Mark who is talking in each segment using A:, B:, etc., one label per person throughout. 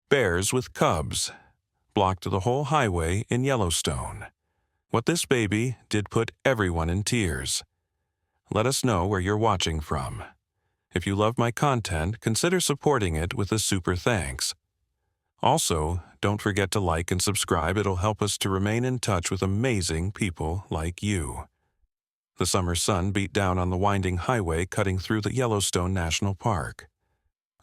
A: Bears with cubs blocked the whole highway in Yellowstone. What this baby did put everyone in tears. Let us know where you're watching from. If you love my content, consider supporting it with a super thanks. Also, don't forget to like and subscribe. It'll help us to remain in touch with amazing people like you. The summer sun beat down on the winding highway cutting through the Yellowstone National Park.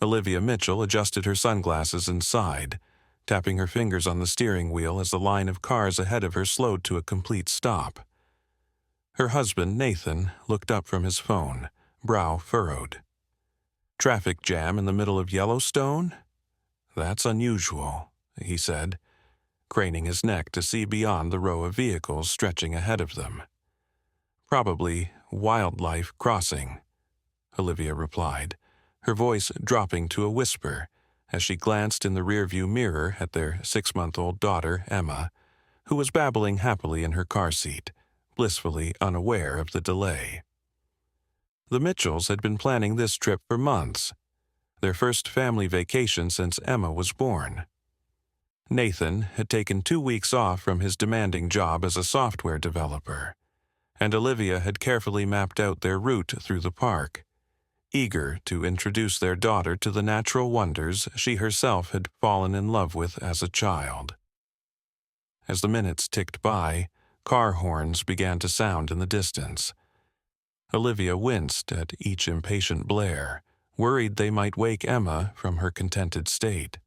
A: Olivia Mitchell adjusted her sunglasses and sighed, tapping her fingers on the steering wheel as the line of cars ahead of her slowed to a complete stop. Her husband, Nathan, looked up from his phone, brow furrowed. "Traffic jam in the middle of Yellowstone? That's unusual," he said, craning his neck to see beyond the row of vehicles stretching ahead of them. "Probably wildlife crossing," Olivia replied, her voice dropping to a whisper as she glanced in the rearview mirror at their 6-month-old daughter, Emma, who was babbling happily in her car seat, blissfully unaware of the delay. The Mitchells had been planning this trip for months, their first family vacation since Emma was born. Nathan had taken 2 weeks off from his demanding job as a software developer, and Olivia had carefully mapped out their route through the park, eager to introduce their daughter to the natural wonders she herself had fallen in love with as a child. As the minutes ticked by, car horns began to sound in the distance. Olivia winced at each impatient blare, worried they might wake Emma from her contented state.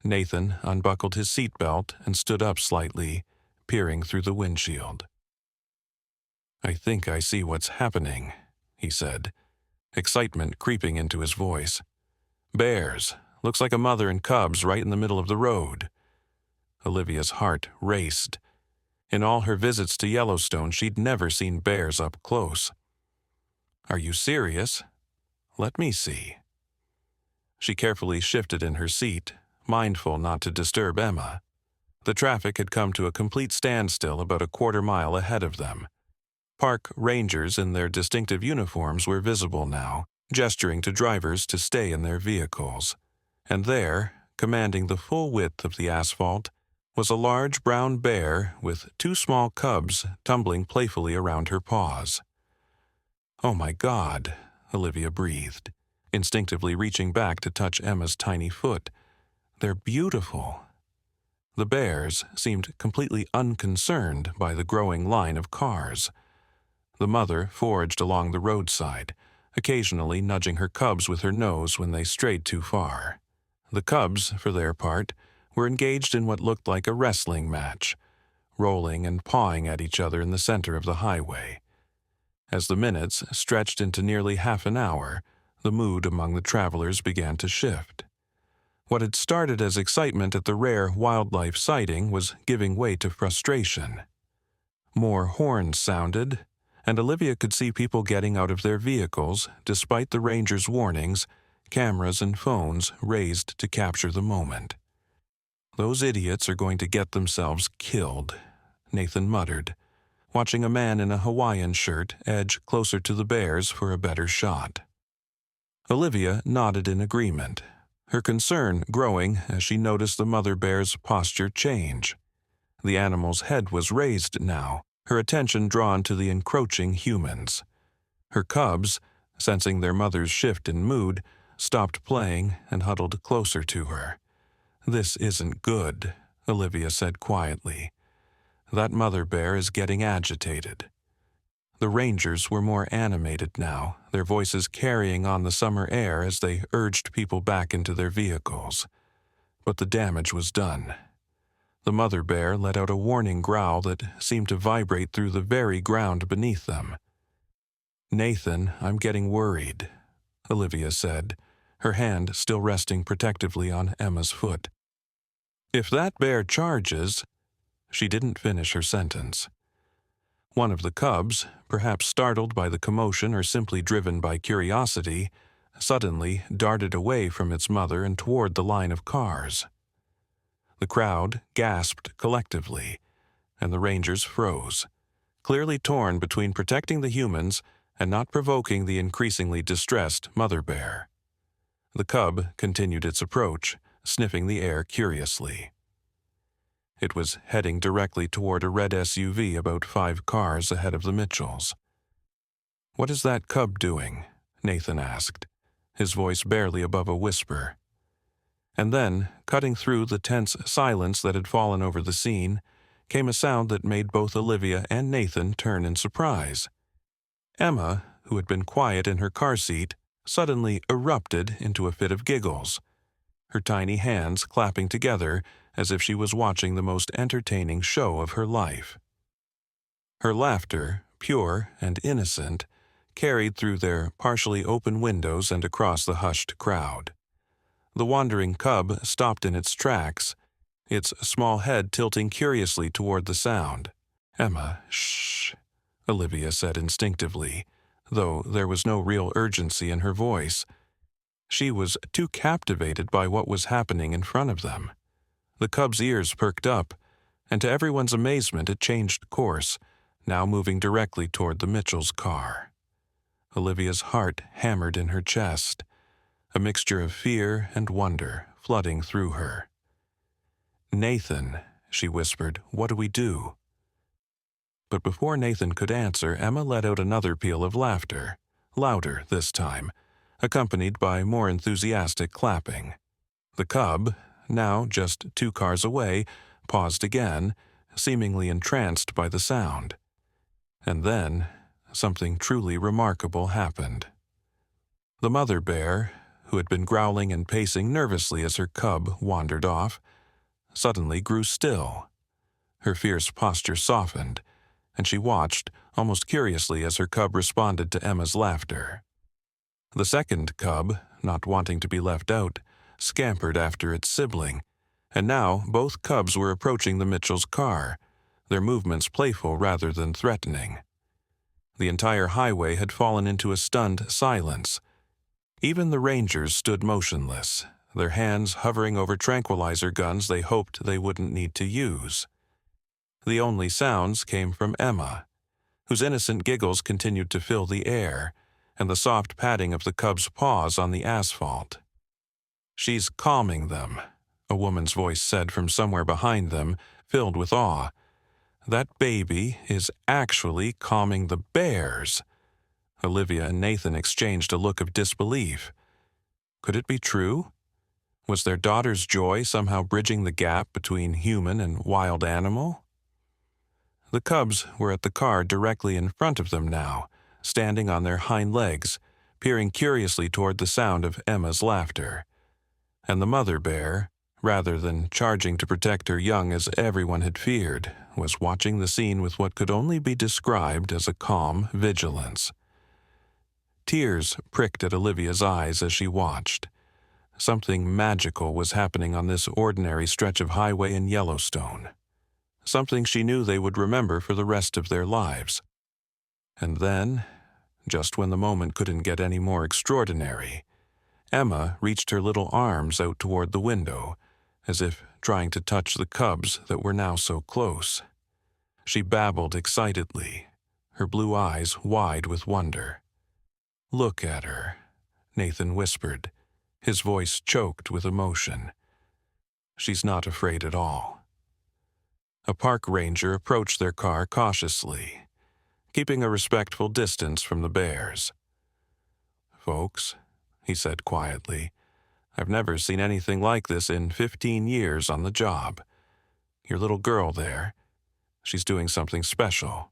A: Nathan unbuckled his seatbelt and stood up slightly, peering through the windshield. "I think I see what's happening," he said, excitement creeping into his voice. "Bears. Looks like a mother and cubs right in the middle of the road." Olivia's heart raced. In all her visits to Yellowstone, she'd never seen bears up close. "Are you serious? Let me see." She carefully shifted in her seat, mindful not to disturb Emma. The traffic had come to a complete standstill about a quarter-mile ahead of them. Park rangers in their distinctive uniforms were visible now, gesturing to drivers to stay in their vehicles. And there, commanding the full width of the asphalt, was a large brown bear with 2 small cubs tumbling playfully around her paws. "Oh my God," Olivia breathed, instinctively reaching back to touch Emma's tiny foot. "They're beautiful." The bears seemed completely unconcerned by the growing line of cars. The mother foraged along the roadside, occasionally nudging her cubs with her nose when they strayed too far. The cubs, for their part, were engaged in what looked like a wrestling match, rolling and pawing at each other in the center of the highway. As the minutes stretched into nearly half an hour, the mood among the travelers began to shift. What had started as excitement at the rare wildlife sighting was giving way to frustration. More horns sounded, and Olivia could see people getting out of their vehicles, despite the rangers' warnings, cameras and phones raised to capture the moment. "Those idiots are going to get themselves killed," Nathan muttered, watching a man in a Hawaiian shirt edge closer to the bears for a better shot. Olivia nodded in agreement, her concern growing as she noticed the mother bear's posture change. The animal's head was raised now, her attention drawn to the encroaching humans. Her cubs, sensing their mother's shift in mood, stopped playing and huddled closer to her. "This isn't good," Olivia said quietly. "That mother bear is getting agitated." The rangers were more animated now, their voices carrying on the summer air as they urged people back into their vehicles. But the damage was done. The mother bear let out a warning growl that seemed to vibrate through the very ground beneath them. "Nathan, I'm getting worried," Olivia said, her hand still resting protectively on Emma's foot. "If that bear charges—" She didn't finish her sentence. One of the cubs, perhaps startled by the commotion or simply driven by curiosity, suddenly darted away from its mother and toward the line of cars. The crowd gasped collectively, and the rangers froze, clearly torn between protecting the humans and not provoking the increasingly distressed mother bear. The cub continued its approach, sniffing the air curiously. It was heading directly toward a red SUV about 5 cars ahead of the Mitchells. "What is that cub doing?" Nathan asked, his voice barely above a whisper. And then, cutting through the tense silence that had fallen over the scene, came a sound that made both Olivia and Nathan turn in surprise. Emma, who had been quiet in her car seat, suddenly erupted into a fit of giggles, her tiny hands clapping together as if she was watching the most entertaining show of her life. Her laughter, pure and innocent, carried through their partially open windows and across the hushed crowd. The wandering cub stopped in its tracks, its small head tilting curiously toward the sound. "Emma, shh," Olivia said instinctively, though there was no real urgency in her voice. She was too captivated by what was happening in front of them. The cub's ears perked up, and to everyone's amazement it changed course, now moving directly toward the Mitchells' car. Olivia's heart hammered in her chest, a mixture of fear and wonder flooding through her. "Nathan," she whispered, "what do we do?" But before Nathan could answer, Emma let out another peal of laughter, louder this time, accompanied by more enthusiastic clapping. The cub, now just 2 cars away, paused again, seemingly entranced by the sound. And then, something truly remarkable happened. The mother bear, who had been growling and pacing nervously as her cub wandered off, suddenly grew still. Her fierce posture softened, and she watched, almost curiously, as her cub responded to Emma's laughter. The second cub, not wanting to be left out, scampered after its sibling, and now both cubs were approaching the Mitchells' car, their movements playful rather than threatening. The entire highway had fallen into a stunned silence. Even the rangers stood motionless, their hands hovering over tranquilizer guns they hoped they wouldn't need to use. The only sounds came from Emma, whose innocent giggles continued to fill the air, and the soft patting of the cub's paws on the asphalt. "She's calming them," a woman's voice said from somewhere behind them, filled with awe. "That baby is actually calming the bears." Olivia and Nathan exchanged a look of disbelief. Could it be true? Was their daughter's joy somehow bridging the gap between human and wild animal? The cubs were at the car directly in front of them now, standing on their hind legs, peering curiously toward the sound of Emma's laughter. And the mother bear, rather than charging to protect her young as everyone had feared, was watching the scene with what could only be described as a calm vigilance. Tears pricked at Olivia's eyes as she watched. Something magical was happening on this ordinary stretch of highway in Yellowstone. Something she knew they would remember for the rest of their lives. And then, just when the moment couldn't get any more extraordinary, Emma reached her little arms out toward the window, as if trying to touch the cubs that were now so close. She babbled excitedly, her blue eyes wide with wonder. "Look at her," Nathan whispered, his voice choked with emotion. "She's not afraid at all." A park ranger approached their car cautiously, keeping a respectful distance from the bears. "Folks," he said quietly, "I've never seen anything like this in 15 years on the job. Your little girl there, she's doing something special."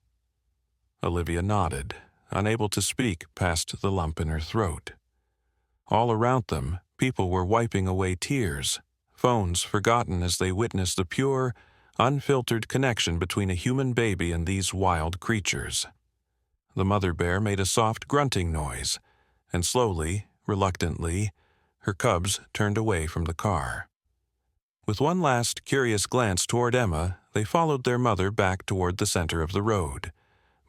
A: Olivia nodded, unable to speak past the lump in her throat. All around them, people were wiping away tears, phones forgotten as they witnessed the pure, unfiltered connection between a human baby and these wild creatures. The mother bear made a soft grunting noise, and slowly, reluctantly, her cubs turned away from the car. With one last curious glance toward Emma, they followed their mother back toward the center of the road.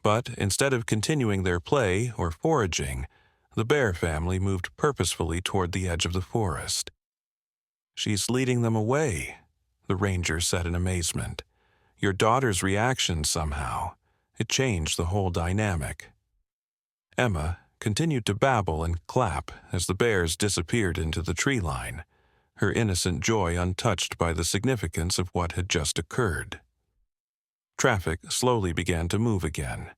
A: But instead of continuing their play or foraging, the bear family moved purposefully toward the edge of the forest. "She's leading them away," the ranger said in amazement. "Your daughter's reaction somehow, it changed the whole dynamic." Emma continued to babble and clap as the bears disappeared into the tree line, her innocent joy untouched by the significance of what had just occurred. Traffic slowly began to move again,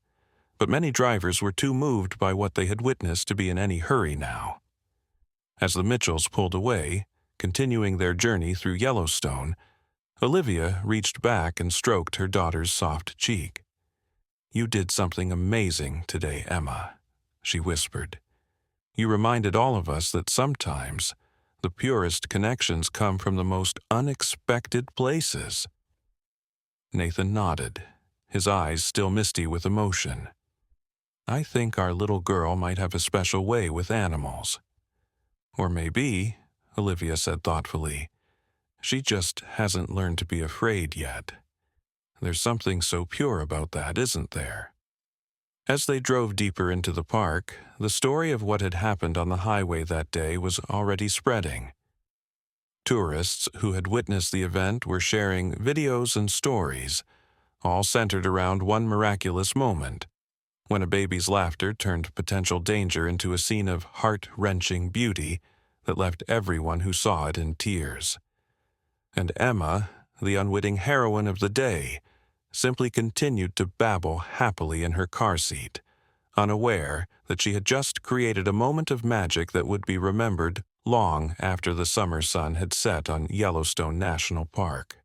A: but many drivers were too moved by what they had witnessed to be in any hurry now. As the Mitchells pulled away, continuing their journey through Yellowstone, Olivia reached back and stroked her daughter's soft cheek. "You did something amazing today, Emma," she whispered. "You reminded all of us that sometimes the purest connections come from the most unexpected places." Nathan nodded, his eyes still misty with emotion. "I think our little girl might have a special way with animals. Or maybe," Olivia said thoughtfully, "she just hasn't learned to be afraid yet. There's something so pure about that, isn't there?" As they drove deeper into the park, the story of what had happened on the highway that day was already spreading. Tourists who had witnessed the event were sharing videos and stories, all centered around one miraculous moment, when a baby's laughter turned potential danger into a scene of heart-wrenching beauty that left everyone who saw it in tears. And Emma, the unwitting heroine of the day, simply continued to babble happily in her car seat, unaware that she had just created a moment of magic that would be remembered long after the summer sun had set on Yellowstone National Park.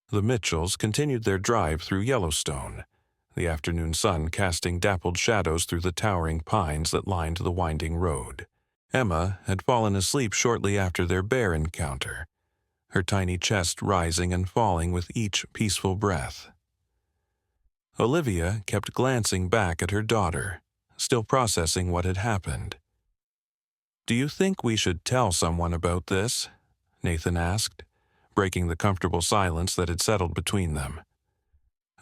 A: The Mitchells continued their drive through Yellowstone, the afternoon sun casting dappled shadows through the towering pines that lined the winding road. Emma had fallen asleep shortly after their bear encounter, her tiny chest rising and falling with each peaceful breath. Olivia kept glancing back at her daughter, still processing what had happened. "Do you think we should tell someone about this?" Nathan asked, breaking the comfortable silence that had settled between them.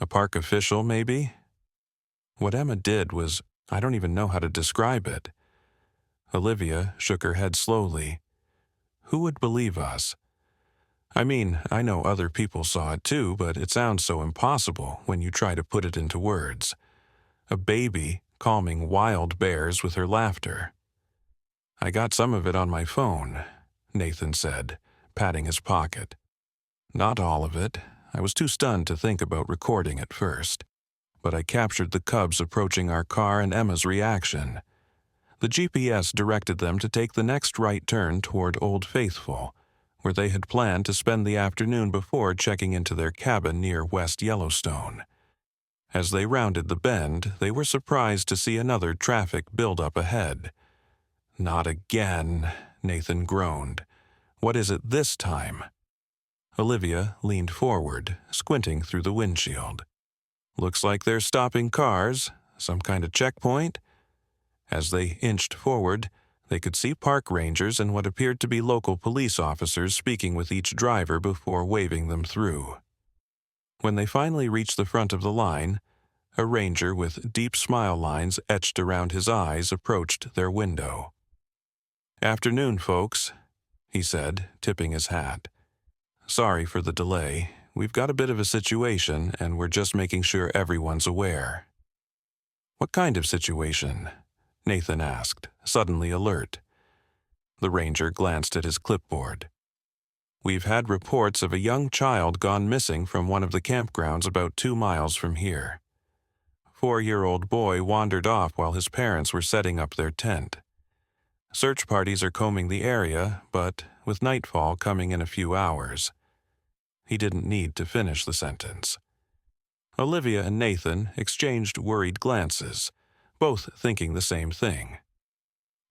A: "A park official, maybe?" What Emma did was, I don't even know how to describe it. Olivia shook her head slowly. "Who would believe us? I mean, I know other people saw it too, but it sounds so impossible when you try to put it into words. A baby calming wild bears with her laughter." "I got some of it on my phone," Nathan said, patting his pocket. "Not all of it. I was too stunned to think about recording at first. But I captured the cubs approaching our car and Emma's reaction. The GPS directed them to take the next right turn toward Old Faithful, where they had planned to spend the afternoon before checking into their cabin near West Yellowstone. As they rounded the bend, they were surprised to see another traffic buildup ahead. "Not again," Nathan groaned. "What is it this time?" Olivia leaned forward, squinting through the windshield. "Looks like they're stopping cars, some kind of checkpoint." As they inched forward, they could see park rangers and what appeared to be local police officers speaking with each driver before waving them through. When they finally reached the front of the line, a ranger with deep smile lines etched around his eyes approached their window. "Afternoon, folks," he said, tipping his hat. "Sorry for the delay. We've got a bit of a situation, and we're just making sure everyone's aware." "What kind of situation?" Nathan asked, suddenly alert. The ranger glanced at his clipboard. "We've had reports of a young child gone missing from one of the campgrounds about 2 miles from here. 4-year-old boy wandered off while his parents were setting up their tent. Search parties are combing the area, but with nightfall coming in a few hours." He didn't need to finish the sentence. Olivia and Nathan exchanged worried glances, both thinking the same thing.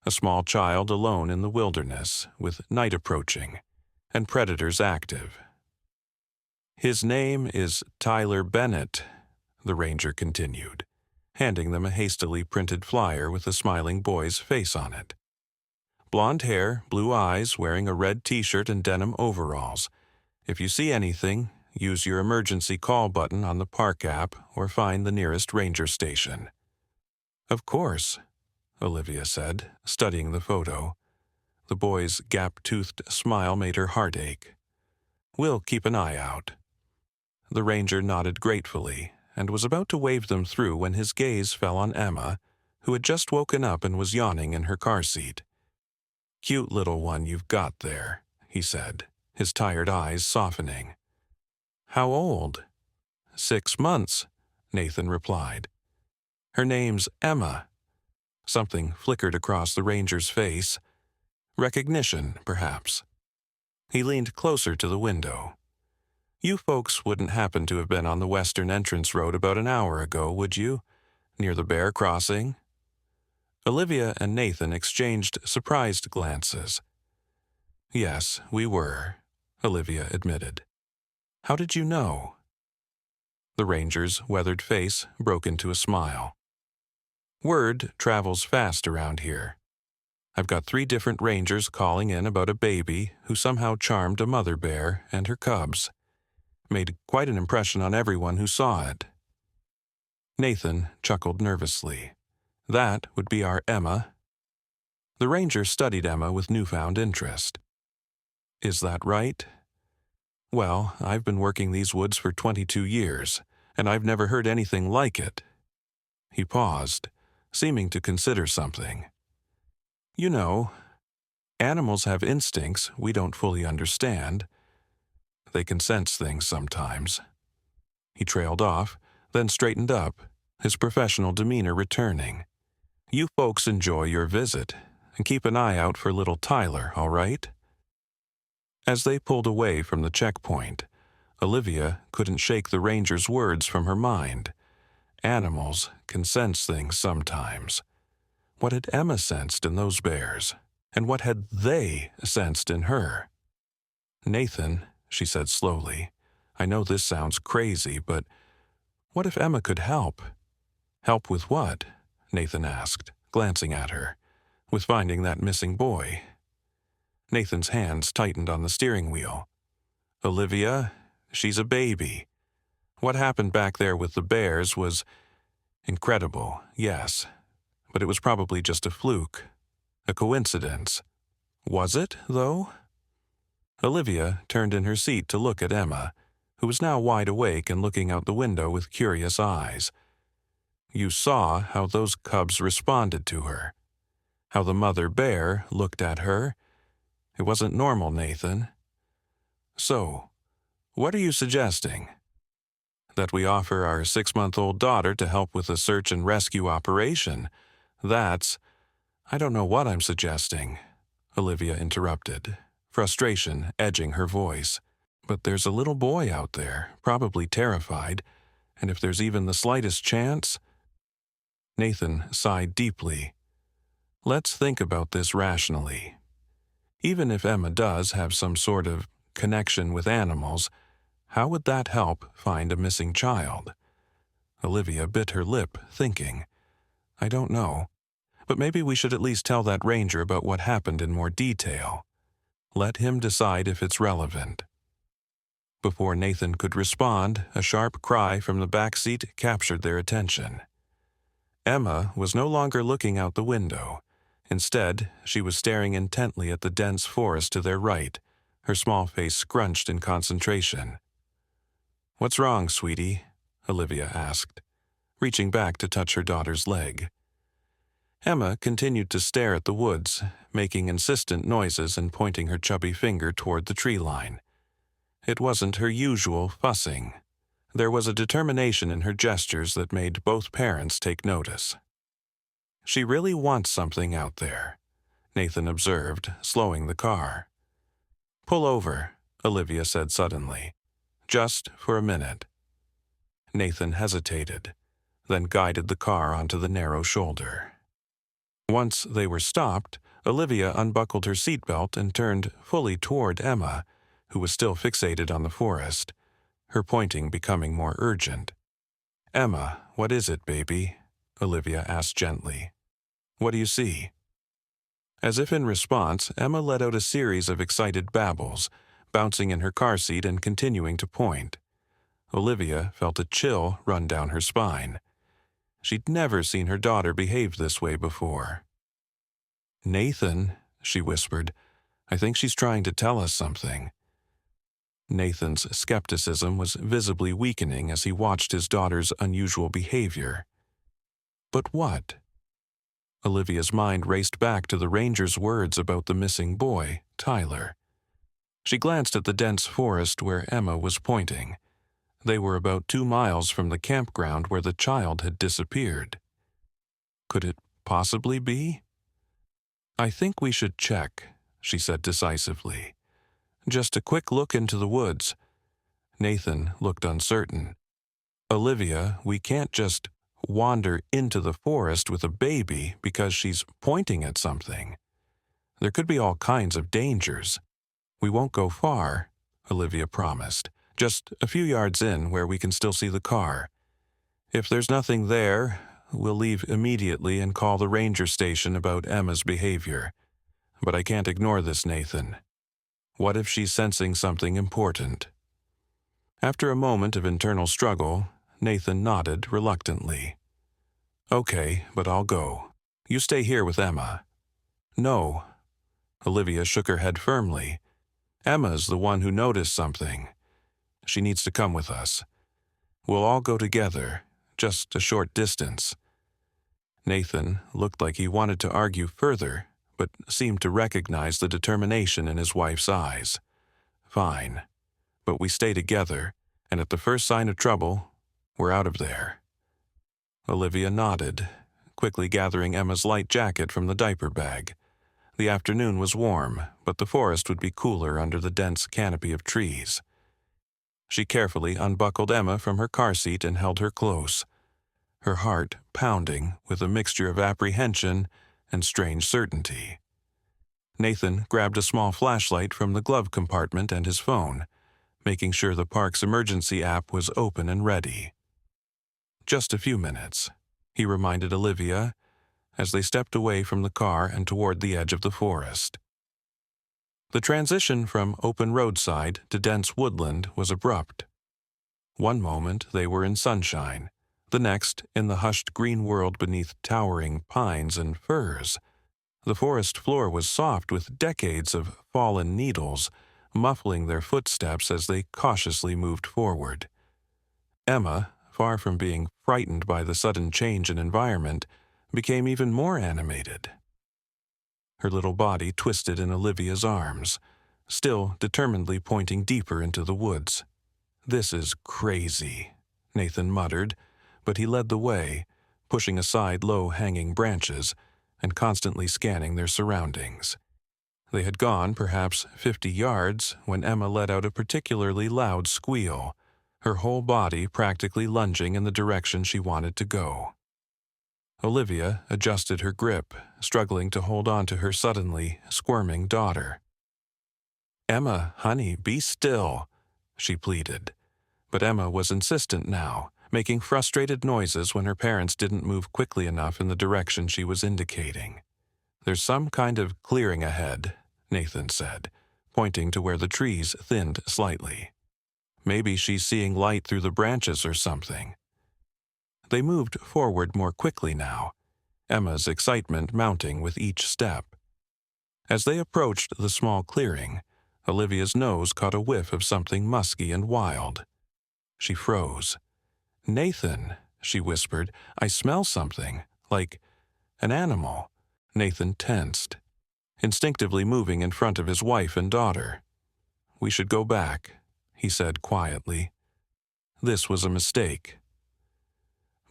A: A small child alone in the wilderness, with night approaching, and predators active. "His name is Tyler Bennett," the ranger continued, handing them a hastily printed flyer with a smiling boy's face on it. "Blonde hair, blue eyes, wearing a red t-shirt and denim overalls. If you see anything, use your emergency call button on the park app or find the nearest ranger station." "Of course," Olivia said, studying the photo. The boy's gap-toothed smile made her heart ache. "We'll keep an eye out." The ranger nodded gratefully and was about to wave them through when his gaze fell on Emma, who had just woken up and was yawning in her car seat. "Cute little one you've got there," he said, his tired eyes softening. How old? 6 months, Nathan replied. Her name's Emma. Something flickered across the ranger's face. Recognition, perhaps. He leaned closer to the window. You folks wouldn't happen to have been on the western entrance road about an hour ago, would you? Near the Bear Crossing? Olivia and Nathan exchanged surprised glances. Yes, we were, Olivia admitted. How did you know? The ranger's weathered face broke into a smile. Word travels fast around here. I've got 3 different rangers calling in about a baby who somehow charmed a mother bear and her cubs. Made quite an impression on everyone who saw it. Nathan chuckled nervously. That would be our Emma. The ranger studied Emma with newfound interest. Is that right? Well, I've been working these woods for 22 years, and I've never heard anything like it. He paused, seeming to consider something. You know, animals have instincts we don't fully understand. They can sense things sometimes. He trailed off, then straightened up, his professional demeanor returning. You folks enjoy your visit, and keep an eye out for little Tyler, all right? As they pulled away from the checkpoint, Olivia couldn't shake the ranger's words from her mind. Animals can sense things sometimes. What had Emma sensed in those bears, and what had they sensed in her? Nathan, she said slowly, I know this sounds crazy, but what if Emma could help? Help with what? Nathan asked, glancing at her. With finding that missing boy. Nathan's hands tightened on the steering wheel. Olivia, she's a baby. What happened back there with the bears was incredible, yes, but it was probably just a fluke, a coincidence. Was it, though? Olivia turned in her seat to look at Emma, who was now wide awake and looking out the window with curious eyes. You saw how those cubs responded to her, how the mother bear looked at her. It wasn't normal, Nathan. So, what are you suggesting? That we offer our 6-month-old daughter to help with a search and rescue operation. I don't know what I'm suggesting, Olivia interrupted, frustration edging her voice. But there's a little boy out there, probably terrified, and if there's even the slightest chance... Nathan sighed deeply. Let's think about this rationally. Even if Emma does have some sort of connection with animals, how would that help find a missing child? Olivia bit her lip, thinking. I don't know, but maybe we should at least tell that ranger about what happened in more detail. Let him decide if it's relevant. Before Nathan could respond, a sharp cry from the back seat captured their attention. Emma was no longer looking out the window. Instead, she was staring intently at the dense forest to their right, her small face scrunched in concentration. What's wrong, sweetie? Olivia asked, reaching back to touch her daughter's leg. Emma continued to stare at the woods, making insistent noises and pointing her chubby finger toward the tree line. It wasn't her usual fussing. There was a determination in her gestures that made both parents take notice. She really wants something out there, Nathan observed, slowing the car. Pull over, Olivia said suddenly. Just for a minute. Nathan hesitated, then guided the car onto the narrow shoulder. Once they were stopped, Olivia unbuckled her seatbelt and turned fully toward Emma, who was still fixated on the forest, her pointing becoming more urgent. Emma, what is it, baby? Olivia asked gently. What do you see? As if in response, Emma let out a series of excited babbles, bouncing in her car seat and continuing to point. Olivia felt a chill run down her spine. She'd never seen her daughter behave this way before. Nathan, she whispered, I think she's trying to tell us something. Nathan's skepticism was visibly weakening as he watched his daughter's unusual behavior. But what? Olivia's mind raced back to the ranger's words about the missing boy, Tyler. She glanced at the dense forest where Emma was pointing. They were about 2 miles from the campground where the child had disappeared. Could it possibly be? "I think we should check," she said decisively. "Just a quick look into the woods." Nathan looked uncertain. "Olivia, we can't just wander into the forest with a baby because she's pointing at something. There could be all kinds of dangers." "We won't go far," Olivia promised. "Just a few yards in where we can still see the car. If there's nothing there, we'll leave immediately and call the ranger station about Emma's behavior. But I can't ignore this, Nathan. What if she's sensing something important?" After a moment of internal struggle, Nathan nodded reluctantly. "Okay, but I'll go. You stay here with Emma." "No." Olivia shook her head firmly. "Emma's the one who noticed something. She needs to come with us. We'll all go together, just a short distance." Nathan looked like he wanted to argue further, but seemed to recognize the determination in his wife's eyes. "Fine. But we stay together, and at the first sign of trouble, we're out of there." Olivia nodded, quickly gathering Emma's light jacket from the diaper bag. The afternoon was warm, but the forest would be cooler under the dense canopy of trees. She carefully unbuckled Emma from her car seat and held her close, her heart pounding with a mixture of apprehension and strange certainty. Nathan grabbed a small flashlight from the glove compartment and his phone, making sure the park's emergency app was open and ready. "Just a few minutes," he reminded Olivia as they stepped away from the car and toward the edge of the forest. The transition from open roadside to dense woodland was abrupt. One moment they were in sunshine, the next in the hushed green world beneath towering pines and firs. The forest floor was soft with decades of fallen needles, muffling their footsteps as they cautiously moved forward. Emma, far from being frightened by the sudden change in environment, became even more animated. Her little body twisted in Olivia's arms, still determinedly pointing deeper into the woods. "This is crazy," Nathan muttered, but he led the way, pushing aside low-hanging branches and constantly scanning their surroundings. They had gone perhaps 50 yards when Emma let out a particularly loud squeal, her whole body practically lunging in the direction she wanted to go. Olivia adjusted her grip, struggling to hold on to her suddenly squirming daughter. "Emma, honey, be still," she pleaded. But Emma was insistent now, making frustrated noises when her parents didn't move quickly enough in the direction she was indicating. "There's some kind of clearing ahead," Nathan said, pointing to where the trees thinned slightly. "Maybe she's seeing light through the branches or something." They moved forward more quickly now, Emma's excitement mounting with each step. As they approached the small clearing, Olivia's nose caught a whiff of something musky and wild. She froze. "Nathan," she whispered, "I smell something, like an animal." Nathan tensed, instinctively moving in front of his wife and daughter. "We should go back," he said quietly. This was a mistake.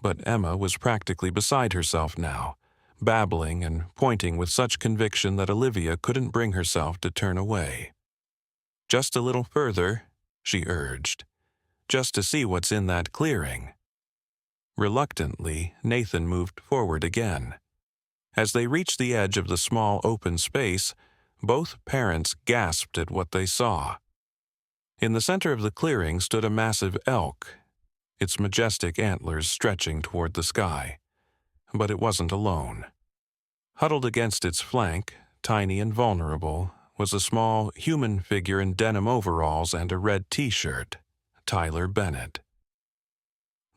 A: But Emma was practically beside herself now, babbling and pointing with such conviction that Olivia couldn't bring herself to turn away. "Just a little further," she urged, "just to see what's in that clearing." Reluctantly, Nathan moved forward again. As they reached the edge of the small open space, both parents gasped at what they saw. In the center of the clearing stood a massive elk, its majestic antlers stretching toward the sky. But it wasn't alone. Huddled against its flank, tiny and vulnerable, was a small human figure in denim overalls and a red t-shirt, Tyler Bennett.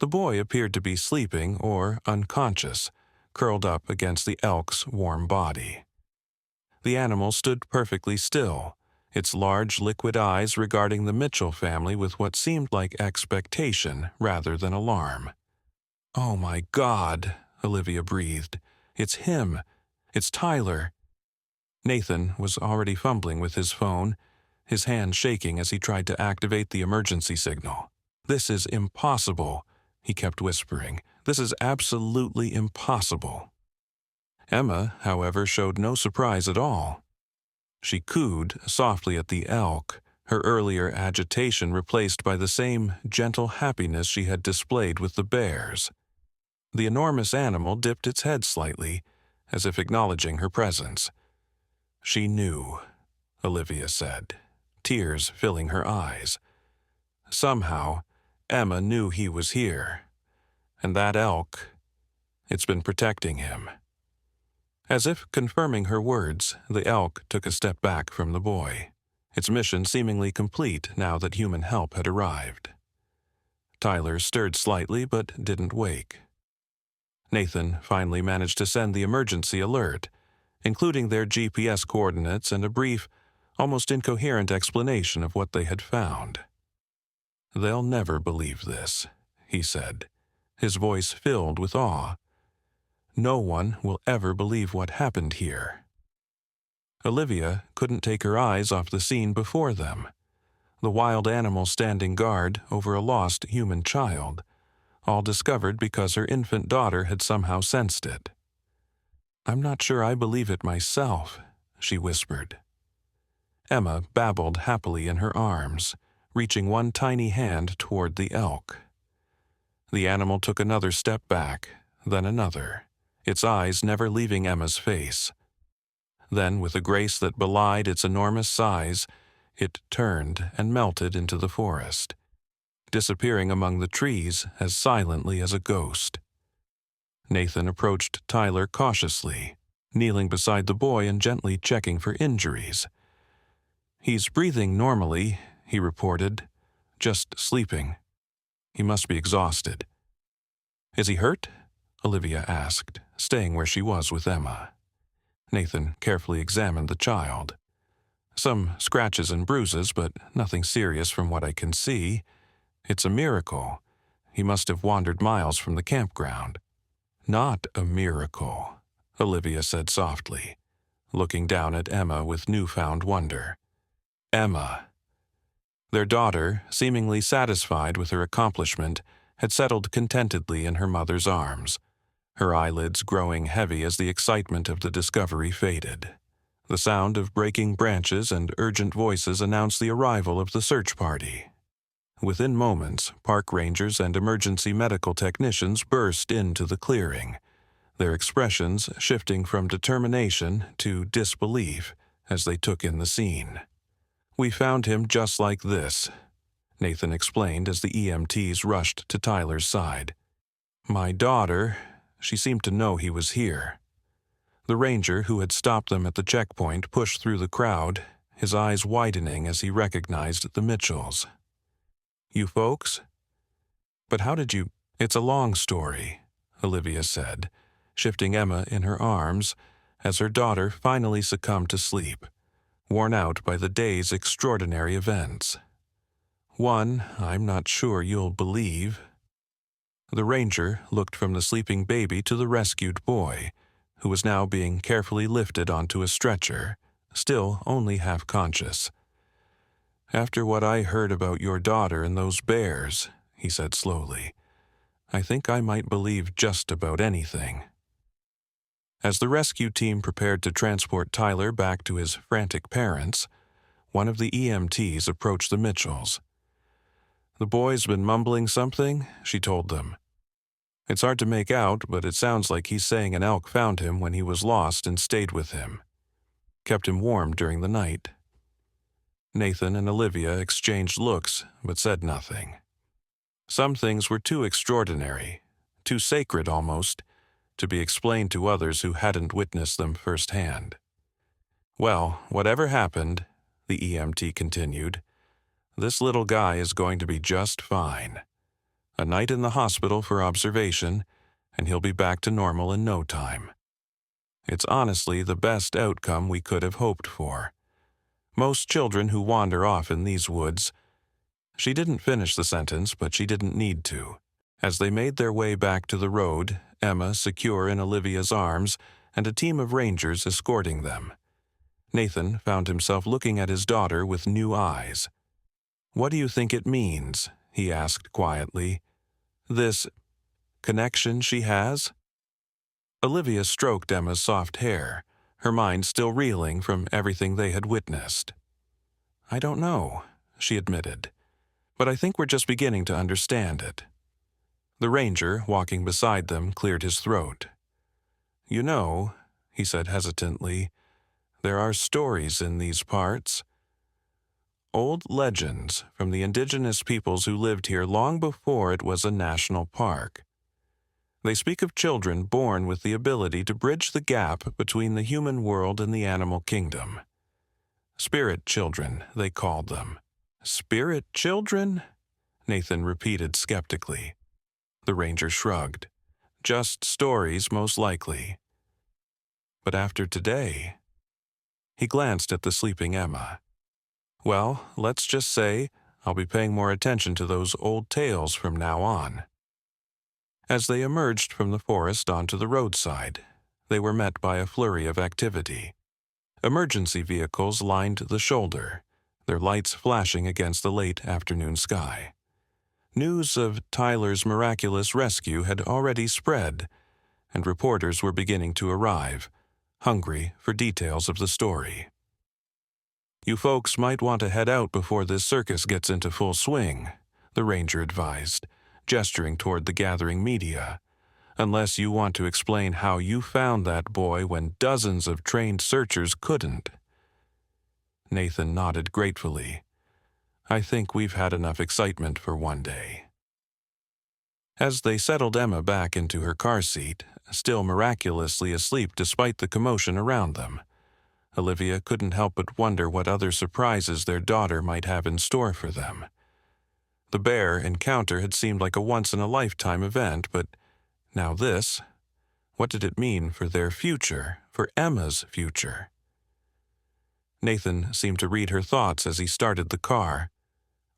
A: The boy appeared to be sleeping or unconscious, curled up against the elk's warm body. The animal stood perfectly still, its large liquid eyes regarding the Mitchell family with what seemed like expectation rather than alarm. "Oh my God," Olivia breathed. "It's him. It's Tyler." Nathan was already fumbling with his phone, his hand shaking as he tried to activate the emergency signal. "This is impossible," he kept whispering. "This is absolutely impossible." Emma, however, showed no surprise at all. She cooed softly at the elk, her earlier agitation replaced by the same gentle happiness she had displayed with the bears. The enormous animal dipped its head slightly, as if acknowledging her presence. "She knew," Olivia said, tears filling her eyes. Somehow, Emma knew he was here. And that elk, it's been protecting him. As if confirming her words, the elk took a step back from the boy, its mission seemingly complete now that human help had arrived. Tyler stirred slightly but didn't wake. Nathan finally managed to send the emergency alert, including their GPS coordinates and a brief, almost incoherent explanation of what they had found. "They'll never believe this," he said, his voice filled with awe. "No one will ever believe what happened here." Olivia couldn't take her eyes off the scene before them. The wild animal standing guard over a lost human child, all discovered because her infant daughter had somehow sensed it. "I'm not sure I believe it myself," she whispered. Emma babbled happily in her arms, reaching one tiny hand toward the elk. The animal took another step back, then another, its eyes never leaving Emma's face. Then, with a grace that belied its enormous size, it turned and melted into the forest, disappearing among the trees as silently as a ghost. Nathan approached Tyler cautiously, kneeling beside the boy and gently checking for injuries. "He's breathing normally," he reported, "just sleeping. He must be exhausted." "Is he hurt?" Olivia asked, staying where she was with Emma. Nathan carefully examined the child. "Some scratches and bruises, but nothing serious from what I can see. It's a miracle. He must have wandered miles from the campground." "Not a miracle," Olivia said softly, looking down at Emma with newfound wonder. "Emma." Their daughter, seemingly satisfied with her accomplishment, had settled contentedly in her mother's arms, her eyelids growing heavy as the excitement of the discovery faded. The sound of breaking branches and urgent voices announced the arrival of the search party. Within moments, park rangers and emergency medical technicians burst into the clearing, their expressions shifting from determination to disbelief as they took in the scene. "We found him just like this," Nathan explained as the EMTs rushed to Tyler's side. "My daughter, she seemed to know he was here." The ranger who had stopped them at the checkpoint pushed through the crowd, his eyes widening as he recognized the Mitchells. "You folks? But how did you—" "It's a long story," Olivia said, shifting Emma in her arms as her daughter finally succumbed to sleep, worn out by the day's extraordinary events. "One, I'm not sure you'll believe." The ranger looked from the sleeping baby to the rescued boy, who was now being carefully lifted onto a stretcher, still only half conscious. "After what I heard about your daughter and those bears," he said slowly, "I think I might believe just about anything." As the rescue team prepared to transport Tyler back to his frantic parents, one of the EMTs approached the Mitchells. "The boy's been mumbling something," she told them. "It's hard to make out, but it sounds like he's saying an elk found him when he was lost and stayed with him. Kept him warm during the night." Nathan and Olivia exchanged looks, but said nothing. Some things were too extraordinary, too sacred almost, to be explained to others who hadn't witnessed them firsthand. "Well, whatever happened," the EMT continued, "this little guy is going to be just fine. A night in the hospital for observation, and he'll be back to normal in no time. It's honestly the best outcome we could have hoped for. Most children who wander off in these woods—" She didn't finish the sentence, but she didn't need to. As they made their way back to the road, Emma secure in Olivia's arms and a team of rangers escorting them, Nathan found himself looking at his daughter with new eyes. "What do you think it means?" he asked quietly. "This connection she has?" Olivia stroked Emma's soft hair, her mind still reeling from everything they had witnessed. "I don't know," she admitted, "but I think we're just beginning to understand it." The ranger, walking beside them, cleared his throat. "You know," he said hesitantly, "there are stories in these parts. Old legends from the indigenous peoples who lived here long before it was a national park. They speak of children born with the ability to bridge the gap between the human world and the animal kingdom. Spirit children, they called them." "Spirit children?" Nathan repeated skeptically. The ranger shrugged. "Just stories, most likely. But after today..." He glanced at the sleeping Emma. "Well, let's just say I'll be paying more attention to those old tales from now on." As they emerged from the forest onto the roadside, they were met by a flurry of activity. Emergency vehicles lined the shoulder, their lights flashing against the late afternoon sky. News of Tyler's miraculous rescue had already spread, and reporters were beginning to arrive, hungry for details of the story. "You folks might want to head out before this circus gets into full swing," the ranger advised, gesturing toward the gathering media, "unless you want to explain how you found that boy when dozens of trained searchers couldn't." Nathan nodded gratefully. "I think we've had enough excitement for one day." As they settled Emma back into her car seat, still miraculously asleep despite the commotion around them, Olivia couldn't help but wonder what other surprises their daughter might have in store for them. The bear encounter had seemed like a once-in-a-lifetime event, but now this, what did it mean for their future, for Emma's future? Nathan seemed to read her thoughts as he started the car.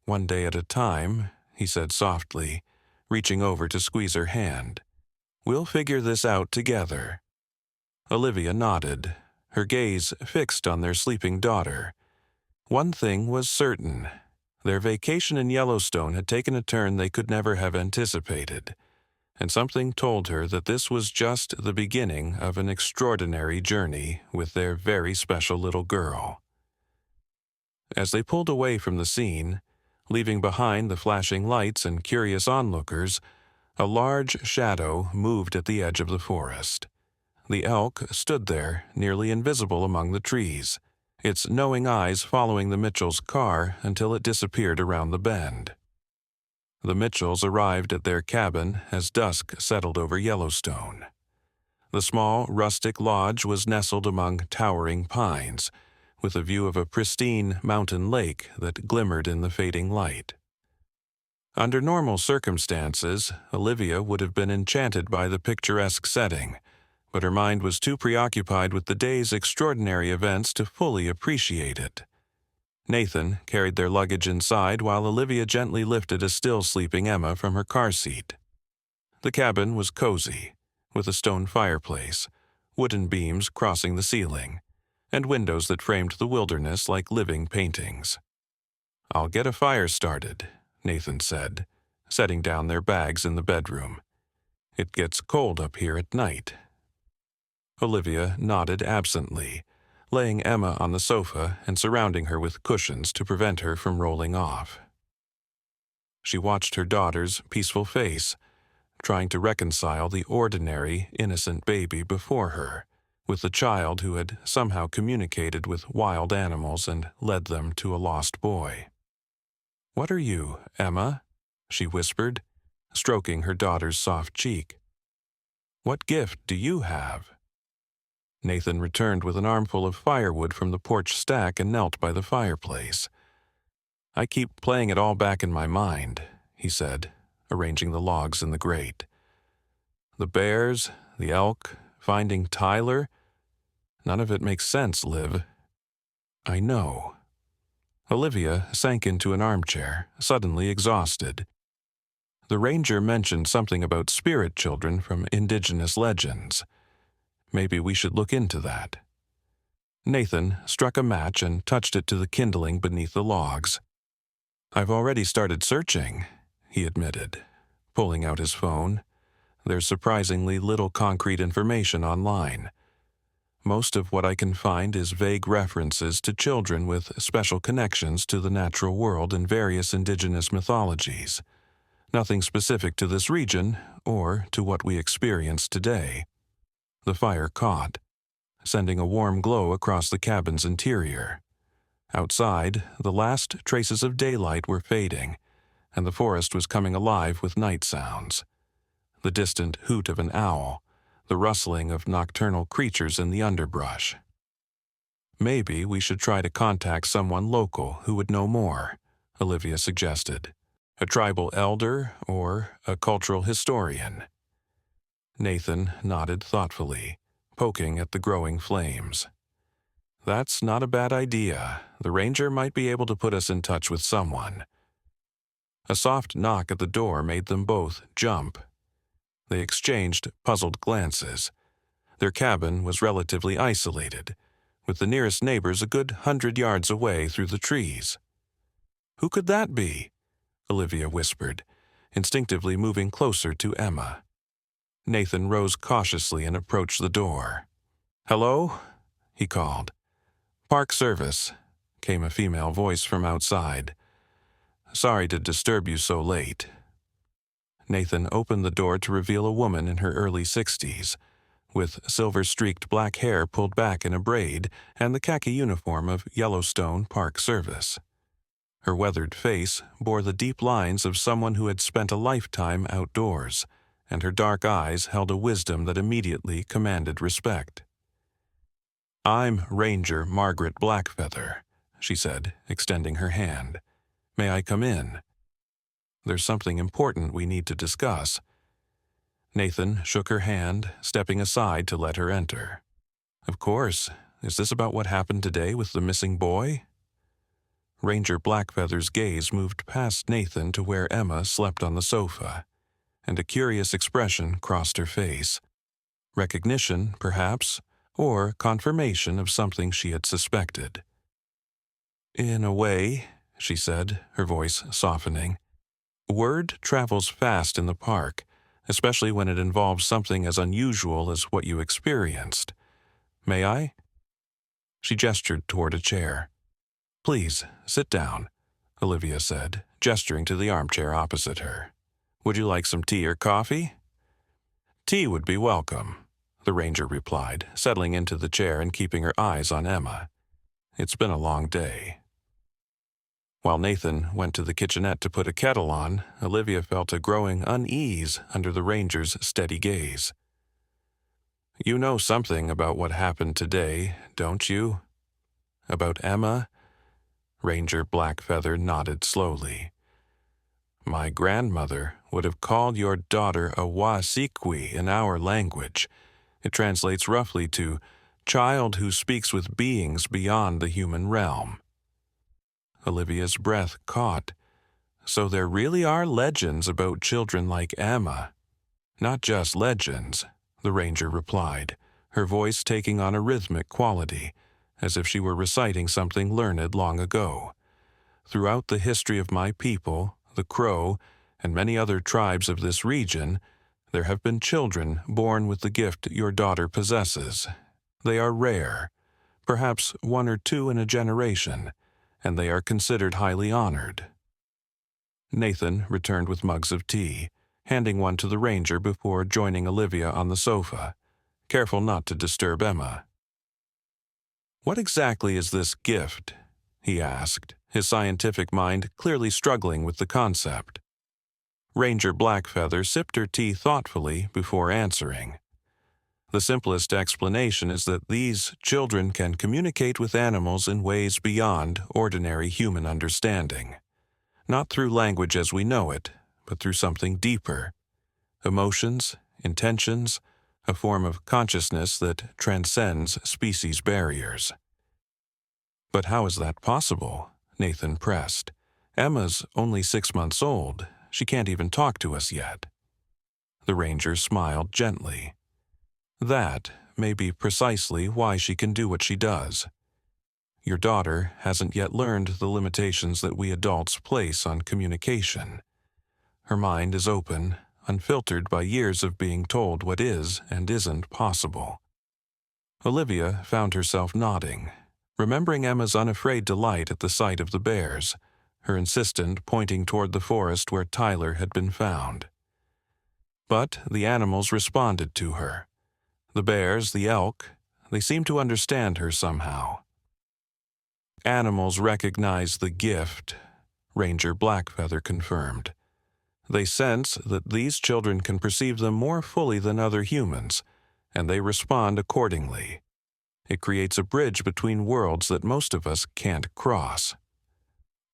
A: "One day at a time," he said softly, reaching over to squeeze her hand. "We'll figure this out together." Olivia nodded, her gaze fixed on their sleeping daughter. One thing was certain. Their vacation in Yellowstone had taken a turn they could never have anticipated, and something told her that this was just the beginning of an extraordinary journey with their very special little girl. As they pulled away from the scene, leaving behind the flashing lights and curious onlookers, a large shadow moved at the edge of the forest. The elk stood there, nearly invisible among the trees, its knowing eyes following the Mitchells' car until it disappeared around the bend. The Mitchells arrived at their cabin as dusk settled over Yellowstone. The small, rustic lodge was nestled among towering pines, with a view of a pristine mountain lake that glimmered in the fading light. Under normal circumstances, Olivia would have been enchanted by the picturesque setting, but her mind was too preoccupied with the day's extraordinary events to fully appreciate it. Nathan carried their luggage inside while Olivia gently lifted a still-sleeping Emma from her car seat. The cabin was cozy, with a stone fireplace, wooden beams crossing the ceiling, and windows that framed the wilderness like living paintings. "I'll get a fire started," Nathan said, setting down their bags in the bedroom. "It gets cold up here at night." Olivia nodded absently, laying Emma on the sofa and surrounding her with cushions to prevent her from rolling off. She watched her daughter's peaceful face, trying to reconcile the ordinary, innocent baby before her with the child who had somehow communicated with wild animals and led them to a lost boy. "What are you, Emma?" she whispered, stroking her daughter's soft cheek. "What gift do you have?" Nathan returned with an armful of firewood from the porch stack and knelt by the fireplace. "I keep playing it all back in my mind," he said, arranging the logs in the grate. "The bears, the elk, finding Tyler. None of it makes sense, Liv." "I know." Olivia sank into an armchair, suddenly exhausted. The ranger mentioned something about spirit children from indigenous legends. Maybe we should look into that. Nathan struck a match and touched it to the kindling beneath the logs. "I've already started searching," he admitted, pulling out his phone. "There's surprisingly little concrete information online. Most of what I can find is vague references to children with special connections to the natural world in various indigenous mythologies. Nothing specific to this region or to what we experience today." The fire caught, sending a warm glow across the cabin's interior. Outside, the last traces of daylight were fading, and the forest was coming alive with night sounds. The distant hoot of an owl, the rustling of nocturnal creatures in the underbrush. "Maybe we should try to contact someone local who would know more," Olivia suggested. "A tribal elder or a cultural historian." Nathan nodded thoughtfully, poking at the growing flames. "That's not a bad idea. The ranger might be able to put us in touch with someone." A soft knock at the door made them both jump. They exchanged puzzled glances. Their cabin was relatively isolated, with the nearest neighbors a good 100 yards away through the trees. "Who could that be?" Olivia whispered, instinctively moving closer to Emma. Nathan rose cautiously and approached the door. "Hello?" he called. "Park Service," came a female voice from outside. "Sorry to disturb you so late." Nathan opened the door to reveal a woman in her early 60s, with silver-streaked black hair pulled back in a braid and the khaki uniform of Yellowstone Park Service. Her weathered face bore the deep lines of someone who had spent a lifetime outdoors, and her dark eyes held a wisdom that immediately commanded respect. "I'm Ranger Margaret Blackfeather," she said, extending her hand. "May I come in? There's something important we need to discuss." Nathan shook her hand, stepping aside to let her enter. "Of course. Is this about what happened today with the missing boy?" Ranger Blackfeather's gaze moved past Nathan to where Emma slept on the sofa, and a curious expression crossed her face. Recognition, perhaps, or confirmation of something she had suspected. "In a way," she said, her voice softening. "Word travels fast in the park, especially when it involves something as unusual as what you experienced. May I?" She gestured toward a chair. "Please, sit down," Olivia said, gesturing to the armchair opposite her. "Would you like some tea or coffee?" "Tea would be welcome," the ranger replied, settling into the chair and keeping her eyes on Emma. "It's been a long day." While Nathan went to the kitchenette to put a kettle on, Olivia felt a growing unease under the ranger's steady gaze. "You know something about what happened today, don't you?" "About Emma?" Ranger Blackfeather nodded slowly. "My grandmother would have called your daughter a Wasikwi in our language. It translates roughly to child who speaks with beings beyond the human realm." Olivia's breath caught. "So there really are legends about children like Emma." "Not just legends," the ranger replied, her voice taking on a rhythmic quality, as if she were reciting something learned long ago. "Throughout the history of my people, the Crow, and many other tribes of this region, there have been children born with the gift your daughter possesses. They are rare, perhaps one or two in a generation, and they are considered highly honored." Nathan returned with mugs of tea, handing one to the ranger before joining Olivia on the sofa, careful not to disturb Emma. "What exactly is this gift?" he asked, his scientific mind clearly struggling with the concept. Ranger Blackfeather sipped her tea thoughtfully before answering. "The simplest explanation is that these children can communicate with animals in ways beyond ordinary human understanding. Not through language as we know it, but through something deeper. Emotions, intentions, a form of consciousness that transcends species barriers." "But how is that possible?" Nathan pressed. "Emma's only 6 months old. She can't even talk to us yet." The ranger smiled gently. "That may be precisely why she can do what she does. Your daughter hasn't yet learned the limitations that we adults place on communication. Her mind is open, unfiltered by years of being told what is and isn't possible. Olivia found herself nodding, remembering Emma's unafraid delight at the sight of the bears, her insistent pointing toward the forest where Tyler had been found. But the animals responded to her. The bears, the elk, they seemed to understand her somehow. Animals recognize the gift, Ranger Blackfeather confirmed. They sense that these children can perceive them more fully than other humans, and they respond accordingly. It creates a bridge between worlds that most of us can't cross.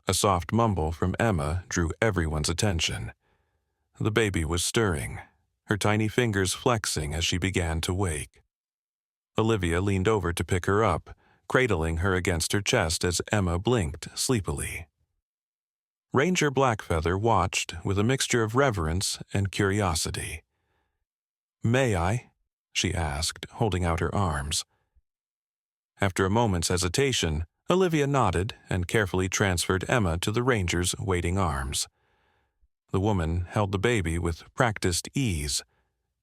A: A soft mumble from Emma drew everyone's attention. The baby was stirring, her tiny fingers flexing as she began to wake. Olivia leaned over to pick her up, cradling her against her chest as Emma blinked sleepily. Ranger Blackfeather watched with a mixture of reverence and curiosity. "May I?" she asked, holding out her arms. After a moment's hesitation, Olivia nodded and carefully transferred Emma to the ranger's waiting arms. The woman held the baby with practiced ease,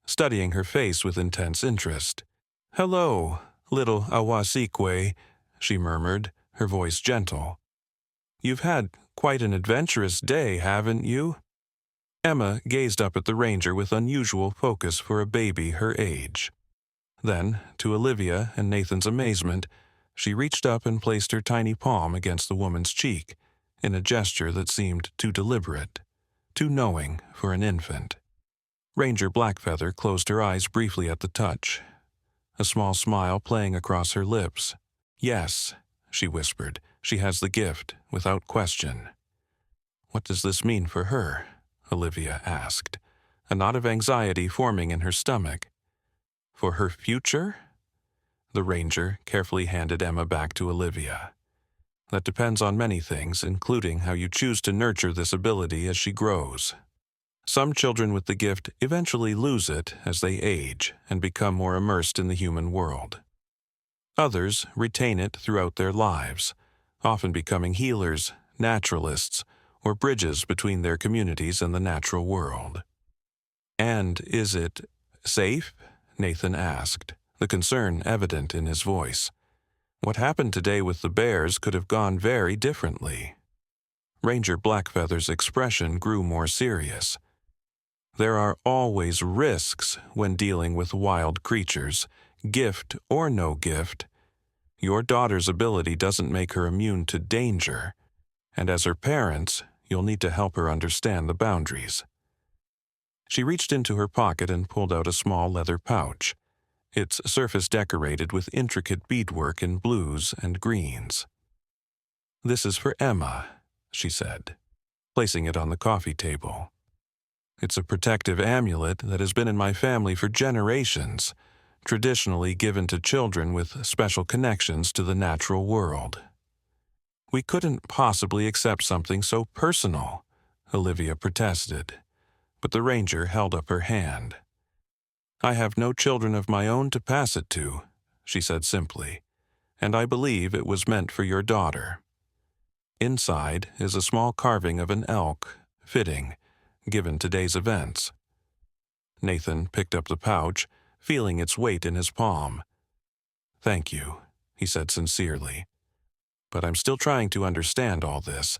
A: studying her face with intense interest. "Hello, little Awasikwe," she murmured, her voice gentle. "You've had quite an adventurous day, haven't you?" Emma gazed up at the ranger with unusual focus for a baby her age. Then, to Olivia and Nathan's amazement, she reached up and placed her tiny palm against the woman's cheek, in a gesture that seemed too deliberate, too knowing for an infant. Ranger Blackfeather closed her eyes briefly at the touch, a small smile playing across her lips. "Yes," she whispered, "she has the gift, without question." "What does this mean for her?" Olivia asked, a knot of anxiety forming in her stomach. "For her future?" The ranger carefully handed Emma back to Olivia. "That depends on many things, including how you choose to nurture this ability as she grows. Some children with the gift eventually lose it as they age and become more immersed in the human world. Others retain it throughout their lives, often becoming healers, naturalists, or bridges between their communities and the natural world." "And is it safe?" Nathan asked, the concern evident in his voice. What happened today with the bears could have gone very differently. Ranger Blackfeather's expression grew more serious. "There are always risks when dealing with wild creatures, gift or no gift. Your daughter's ability doesn't make her immune to danger, and as her parents, you'll need to help her understand the boundaries." She reached into her pocket and pulled out a small leather pouch, its surface decorated with intricate beadwork in blues and greens. "This is for Emma," she said, placing it on the coffee table. "It's a protective amulet that has been in my family for generations, traditionally given to children with special connections to the natural world." "We couldn't possibly accept something so personal," Olivia protested, but the ranger held up her hand. "I have no children of my own to pass it to," she said simply, "and I believe it was meant for your daughter." Inside is a small carving of an elk, fitting, given today's events. Nathan picked up the pouch, feeling its weight in his palm. "Thank you," he said sincerely. "But I'm still trying to understand all this.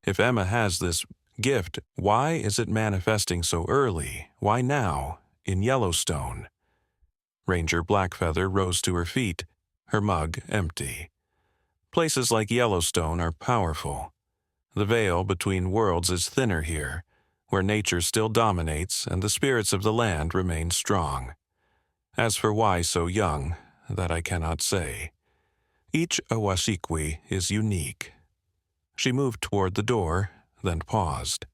A: If Emma has this gift, why is it manifesting so early? Why now, in Yellowstone?" Ranger Blackfeather rose to her feet, her mug empty. "Places like Yellowstone are powerful. The veil between worlds is thinner here, where nature still dominates and the spirits of the land remain strong. As for why so young, that I cannot say. Each Awasikwe is unique." She moved toward the door, then paused.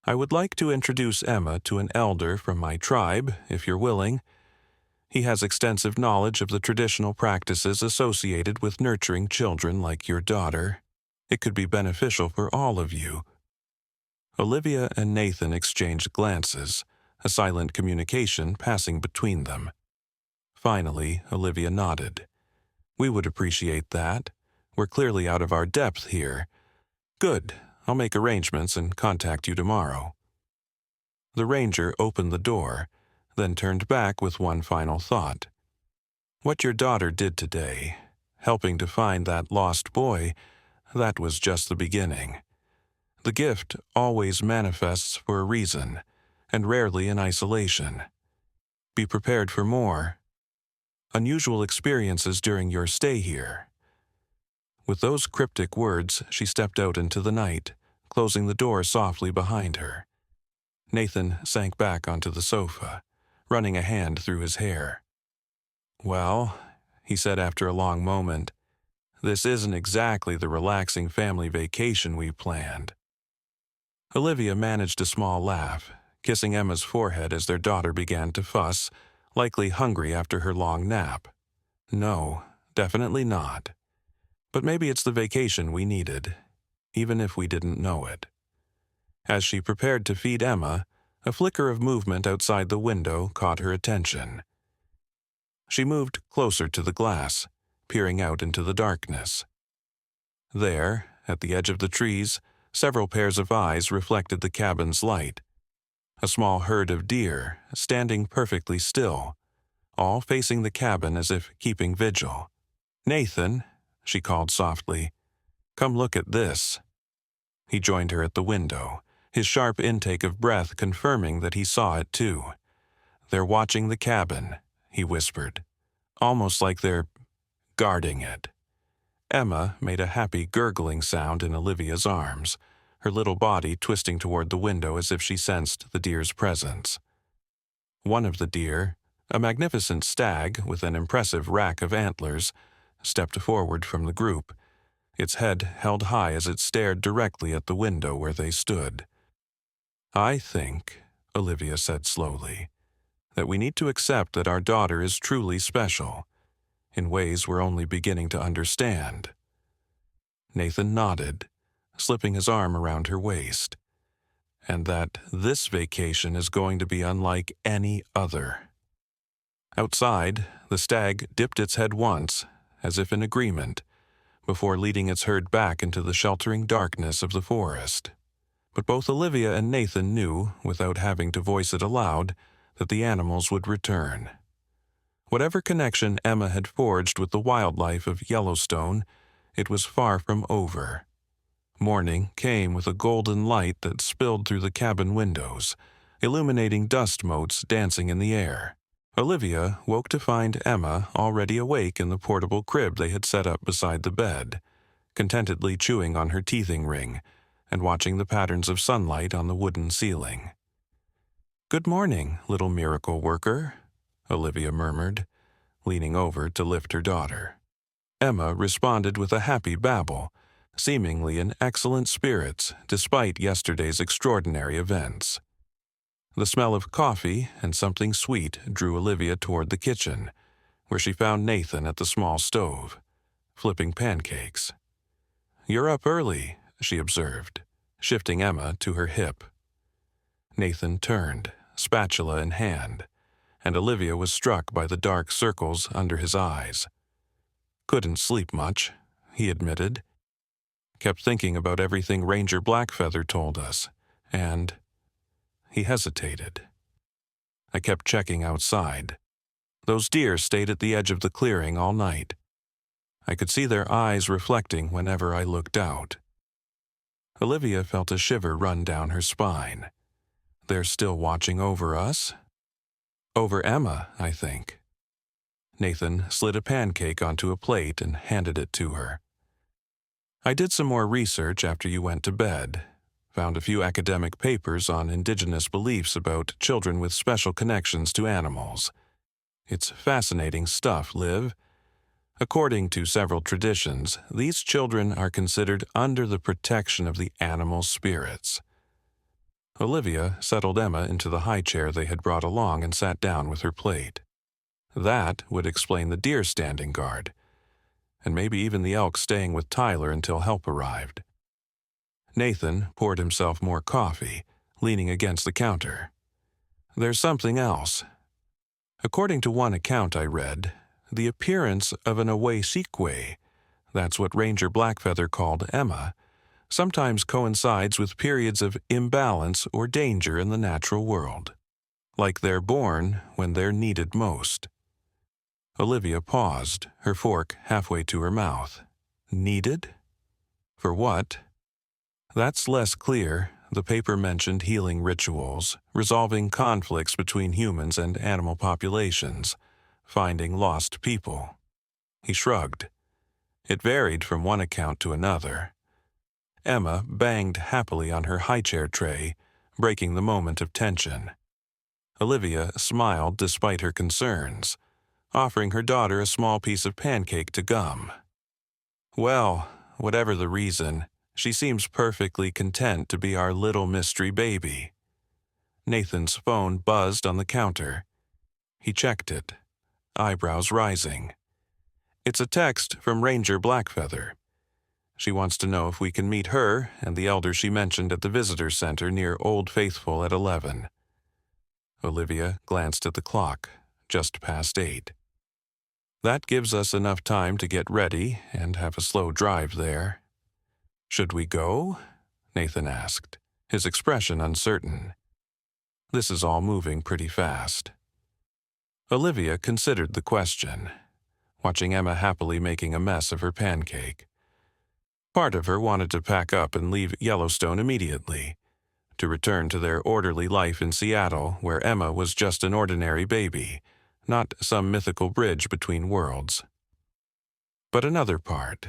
A: "I would like to introduce Emma to an elder from my tribe, if you're willing. He has extensive knowledge of the traditional practices associated with nurturing children like your daughter. It could be beneficial for all of you." Olivia and Nathan exchanged glances, a silent communication passing between them. Finally, Olivia nodded. We would appreciate that. We're clearly out of our depth here. Good. I'll make arrangements and contact you tomorrow. The ranger opened the door, then turned back with one final thought. What your daughter did today, helping to find that lost boy, that was just the beginning. The gift always manifests for a reason, and rarely in isolation. Be prepared for more unusual experiences during your stay here. With those cryptic words, she stepped out into the night, closing the door softly behind her. Nathan sank back onto the sofa, running a hand through his hair. Well, he said after a long moment, this isn't exactly the relaxing family vacation we planned. Olivia managed a small laugh, kissing Emma's forehead as their daughter began to fuss, likely hungry after her long nap. No, definitely not. But maybe it's the vacation we needed, even if we didn't know it. As she prepared to feed Emma, a flicker of movement outside the window caught her attention. She moved closer to the glass, peering out into the darkness. There, at the edge of the trees, several pairs of eyes reflected the cabin's light. A small herd of deer, standing perfectly still, all facing the cabin as if keeping vigil. "Nathan," she called softly, "come look at this." He joined her at the window, his sharp intake of breath confirming that he saw it too. "They're watching the cabin," he whispered, "almost like they're guarding it." Emma made a happy gurgling sound in Olivia's arms, her little body twisting toward the window as if she sensed the deer's presence. One of the deer, a magnificent stag with an impressive rack of antlers, stepped forward from the group, its head held high as it stared directly at the window where they stood. "I think," Olivia said slowly, "that we need to accept that our daughter is truly special, in ways we're only beginning to understand." Nathan nodded, slipping his arm around her waist. "And that this vacation is going to be unlike any other." Outside, the stag dipped its head once, as if in agreement, before leading its herd back into the sheltering darkness of the forest. But both Olivia and Nathan knew, without having to voice it aloud, that the animals would return. Whatever connection Emma had forged with the wildlife of Yellowstone, it was far from over. Morning came with a golden light that spilled through the cabin windows, illuminating dust motes dancing in the air. Olivia woke to find Emma already awake in the portable crib they had set up beside the bed, contentedly chewing on her teething ring and watching the patterns of sunlight on the wooden ceiling. "Good morning, little miracle worker," Olivia murmured, leaning over to lift her daughter. Emma responded with a happy babble, seemingly in excellent spirits despite yesterday's extraordinary events. The smell of coffee and something sweet drew Olivia toward the kitchen, where she found Nathan at the small stove, flipping pancakes. "You're up early," she observed, shifting Emma to her hip. Nathan turned, spatula in hand, and Olivia was struck by the dark circles under his eyes. "Couldn't sleep much," he admitted. "Kept thinking about everything Ranger Blackfeather told us, and—" He hesitated. "I kept checking outside. Those deer stayed at the edge of the clearing all night. I could see their eyes reflecting whenever I looked out." Olivia felt a shiver run down her spine. "They're still watching over us?" "Over Emma, I think." Nathan slid a pancake onto a plate and handed it to her. "I did some more research after you went to bed. Found a few academic papers on indigenous beliefs about children with special connections to animals. It's fascinating stuff, Liv. According to several traditions, these children are considered under the protection of the animal spirits." Olivia settled Emma into the high chair they had brought along and sat down with her plate. That would explain the deer standing guard, and maybe even the elk staying with Tyler until help arrived. Nathan poured himself more coffee, leaning against the counter. "There's something else." According to one account I read, the appearance of an away-sequay, that's what Ranger Blackfeather called Emma, sometimes coincides with periods of imbalance or danger in the natural world, like they're born when they're needed most. Olivia paused, her fork halfway to her mouth. Needed? For what? That's less clear. The paper mentioned healing rituals, resolving conflicts between humans and animal populations, finding lost people. He shrugged. It varied from one account to another. Emma banged happily on her high-chair tray, breaking the moment of tension. Olivia smiled despite her concerns, offering her daughter a small piece of pancake to gum. Well, whatever the reason, she seems perfectly content to be our little mystery baby. Nathan's phone buzzed on the counter. He checked it, eyebrows rising. It's a text from Ranger Blackfeather. She wants to know if we can meet her and the elder she mentioned at the visitor center near Old Faithful at 11. Olivia glanced at the clock, just past 8. That gives us enough time to get ready and have a slow drive there. Should we go? Nathan asked, his expression uncertain. This is all moving pretty fast. Olivia considered the question, watching Emma happily making a mess of her pancake. Part of her wanted to pack up and leave Yellowstone immediately, to return to their orderly life in Seattle, where Emma was just an ordinary baby, not some mythical bridge between worlds. But another part,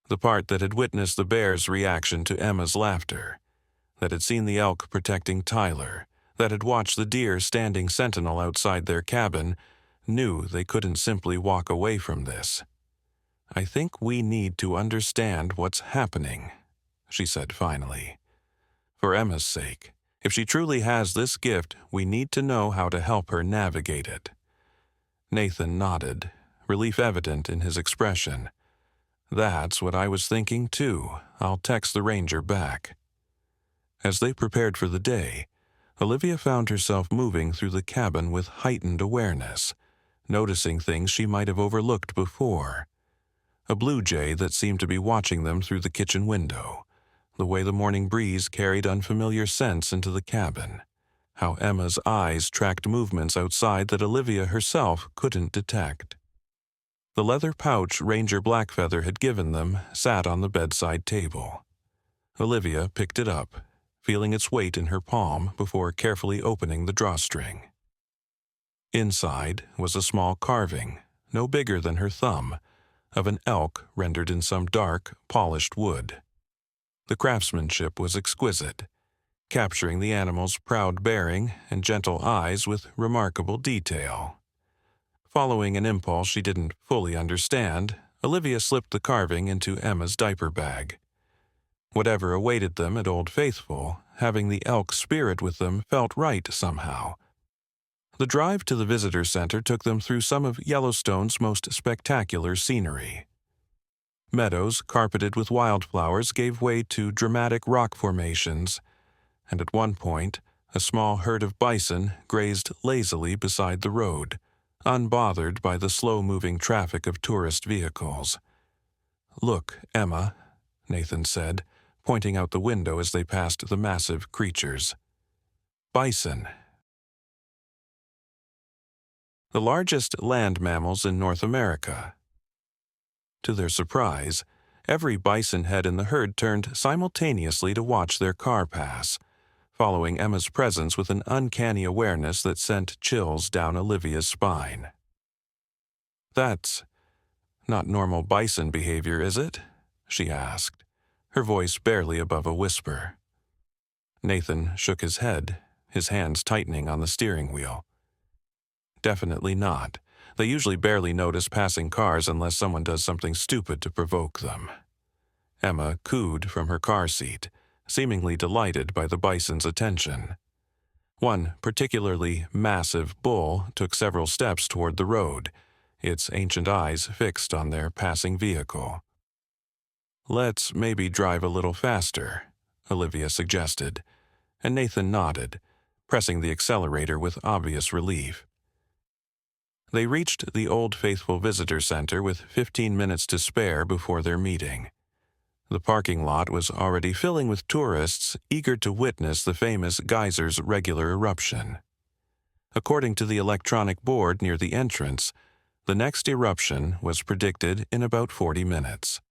A: the part that had witnessed the bear's reaction to Emma's laughter, that had seen the elk protecting Tyler, that had watched the deer standing sentinel outside their cabin, knew they couldn't simply walk away from this. I think we need to understand what's happening, she said finally. For Emma's sake, if she truly has this gift, we need to know how to help her navigate it. Nathan nodded, relief evident in his expression. That's what I was thinking too. I'll text the ranger back. As they prepared for the day, Olivia found herself moving through the cabin with heightened awareness, noticing things she might have overlooked before. A blue jay that seemed to be watching them through the kitchen window, the way the morning breeze carried unfamiliar scents into the cabin, how Emma's eyes tracked movements outside that Olivia herself couldn't detect. The leather pouch Ranger Blackfeather had given them sat on the bedside table. Olivia picked it up, feeling its weight in her palm before carefully opening the drawstring. Inside was a small carving, no bigger than her thumb, of an elk rendered in some dark, polished wood. The craftsmanship was exquisite, capturing the animal's proud bearing and gentle eyes with remarkable detail. Following an impulse she didn't fully understand, Olivia slipped the carving into Emma's diaper bag. Whatever awaited them at Old Faithful, having the elk spirit with them felt right somehow. The drive to the visitor center took them through some of Yellowstone's most spectacular scenery. Meadows carpeted with wildflowers gave way to dramatic rock formations, and at one point, a small herd of bison grazed lazily beside the road, unbothered by the slow-moving traffic of tourist vehicles. "Look, Emma," Nathan said, pointing out the window as they passed the massive creatures. Bison. The largest land mammals in North America. To their surprise, every bison head in the herd turned simultaneously to watch their car pass, following Emma's presence with an uncanny awareness that sent chills down Olivia's spine. "That's not normal bison behavior, is it?" she asked, her voice barely above a whisper. Nathan shook his head, his hands tightening on the steering wheel. "Definitely not. They usually barely notice passing cars unless someone does something stupid to provoke them." Emma cooed from her car seat, seemingly delighted by the bison's attention. One particularly massive bull took several steps toward the road, its ancient eyes fixed on their passing vehicle. "Let's maybe drive a little faster," Olivia suggested, and Nathan nodded, pressing the accelerator with obvious relief. They reached the Old Faithful Visitor Center with 15 minutes to spare before their meeting. The parking lot was already filling with tourists eager to witness the famous geyser's regular eruption. According to the electronic board near the entrance, the next eruption was predicted in about 40 minutes.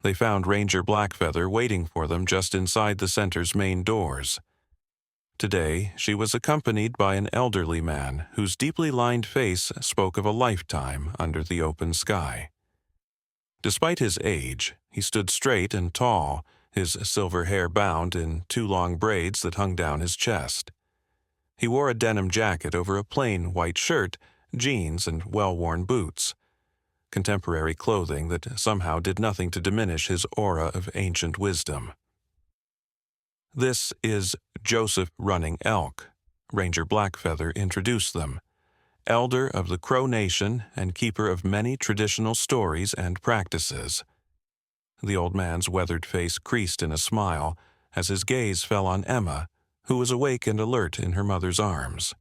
A: They found Ranger Blackfeather waiting for them just inside the center's main doors. Today, she was accompanied by an elderly man whose deeply lined face spoke of a lifetime under the open sky. Despite his age, he stood straight and tall, his silver hair bound in 2 long braids that hung down his chest. He wore a denim jacket over a plain white shirt, jeans, and well-worn boots, contemporary clothing that somehow did nothing to diminish his aura of ancient wisdom. "This is Joseph Running Elk," Ranger Blackfeather introduced them, elder of the Crow Nation and keeper of many traditional stories and practices. The old man's weathered face creased in a smile as his gaze fell on Emma, who was awake and alert in her mother's arms.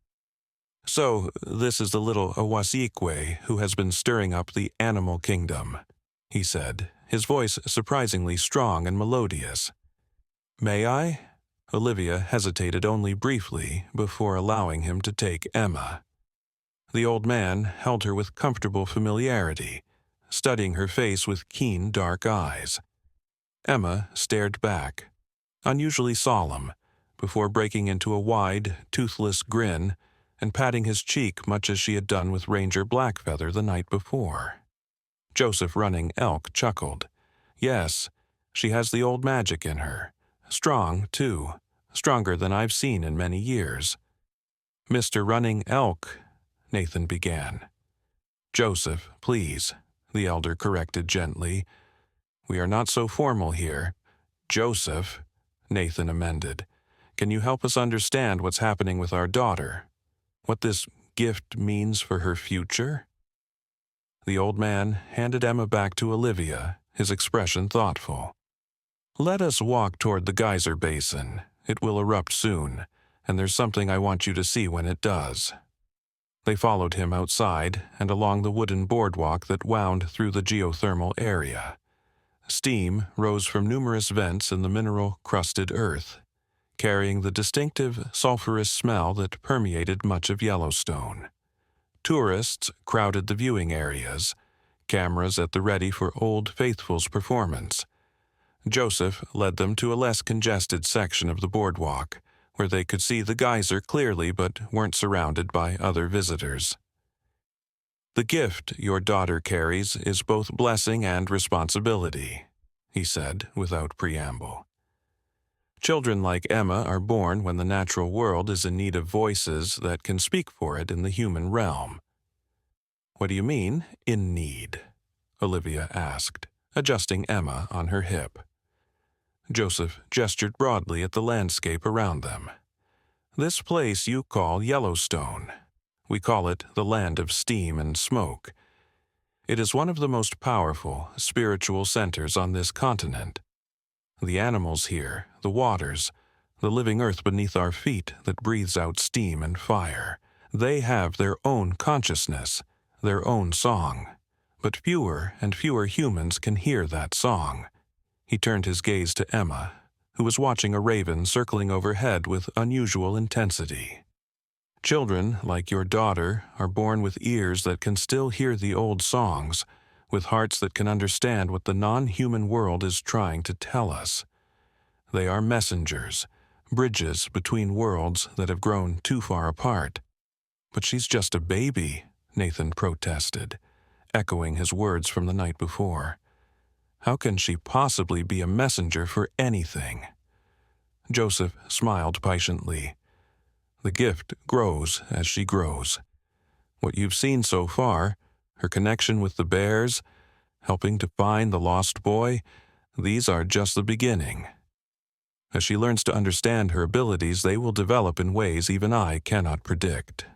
A: "So, this is the little Owasikwe who has been stirring up the animal kingdom," he said, his voice surprisingly strong and melodious. "May I?" Olivia hesitated only briefly before allowing him to take Emma. The old man held her with comfortable familiarity, studying her face with keen dark eyes. Emma stared back, unusually solemn, before breaking into a wide, toothless grin and patting his cheek much as she had done with Ranger Blackfeather the night before. Joseph Running Elk chuckled. "Yes, she has the old magic in her. Strong, too. Stronger than I've seen in many years." "Mr. Running Elk," Nathan began. "Joseph, please," the elder corrected gently. "We are not so formal here." "Joseph," Nathan amended. "Can you help us understand what's happening with our daughter? What this gift means for her future?" The old man handed Emma back to Olivia, his expression thoughtful. "Let us walk toward the geyser basin. It will erupt soon, and there's something I want you to see when it does." They followed him outside and along the wooden boardwalk that wound through the geothermal area. Steam rose from numerous vents in the mineral-crusted earth, carrying the distinctive sulfurous smell that permeated much of Yellowstone. Tourists crowded the viewing areas, cameras at the ready for Old Faithful's performance. Joseph led them to a less congested section of the boardwalk, where they could see the geyser clearly but weren't surrounded by other visitors. "The gift your daughter carries is both blessing and responsibility," he said without preamble. "Children like Emma are born when the natural world is in need of voices that can speak for it in the human realm." "What do you mean, in need?" Olivia asked, adjusting Emma on her hip. Joseph gestured broadly at the landscape around them. "This place you call Yellowstone. We call it the land of steam and smoke. It is one of the most powerful spiritual centers on this continent. The animals here, the waters, the living earth beneath our feet that breathes out steam and fire, they have their own consciousness, their own song. But fewer and fewer humans can hear that song." He turned his gaze to Emma, who was watching a raven circling overhead with unusual intensity. "Children like your daughter are born with ears that can still hear the old songs, with hearts that can understand what the non-human world is trying to tell us. They are messengers, bridges between worlds that have grown too far apart." "But she's just a baby," Nathan protested, echoing his words from the night before. "How can she possibly be a messenger for anything?" Joseph smiled patiently. "The gift grows as she grows. What you've seen so far, her connection with the bears, helping to find the lost boy, these are just the beginning. As she learns to understand her abilities, they will develop in ways even I cannot predict."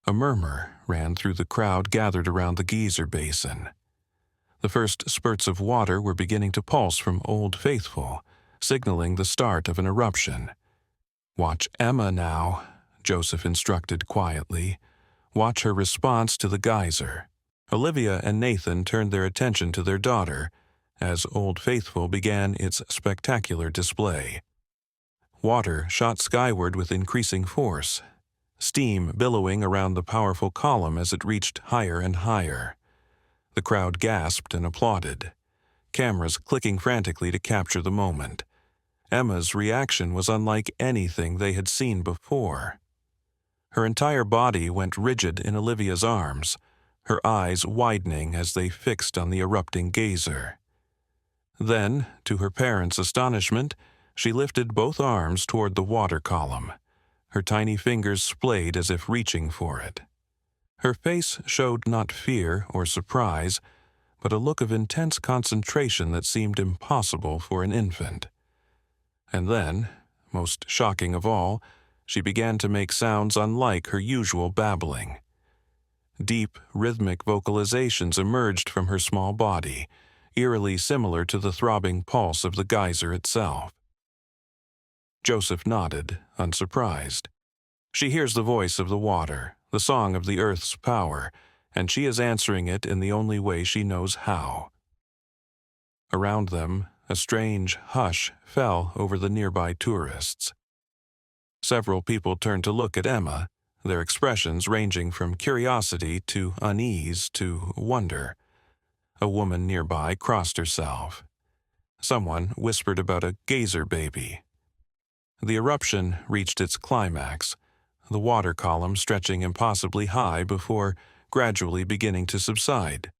A: A murmur ran through the crowd gathered around the geyser basin. The first spurts of water were beginning to pulse from Old Faithful, signaling the start of an eruption. "Watch Emma now," Joseph instructed quietly. watch her response to the geyser. Olivia and Nathan turned their attention to their daughter as Old Faithful began its spectacular display. Water shot skyward with increasing force, steam billowing around the powerful column as it reached higher and higher. The crowd gasped and applauded, cameras clicking frantically to capture the moment. Emma's reaction was unlike anything they had seen before. Her entire body went rigid in Olivia's arms, her eyes widening as they fixed on the erupting geyser. Then, to her parents' astonishment, she lifted both arms toward the water column, her tiny fingers splayed as if reaching for it. Her face showed not fear or surprise, but a look of intense concentration that seemed impossible for an infant. And then, most shocking of all, she began to make sounds unlike her usual babbling. Deep, rhythmic vocalizations emerged from her small body, eerily similar to the throbbing pulse of the geyser itself. Joseph nodded, unsurprised. She hears the voice of the water, the song of the earth's power, and she is answering it in the only way she knows how. Around them, a strange hush fell over the nearby tourists. Several people turned to look at Emma, their expressions ranging from curiosity to unease to wonder. A woman nearby crossed herself. Someone whispered about a geyser baby. The eruption reached its climax, the water column stretching impossibly high before gradually beginning to subside.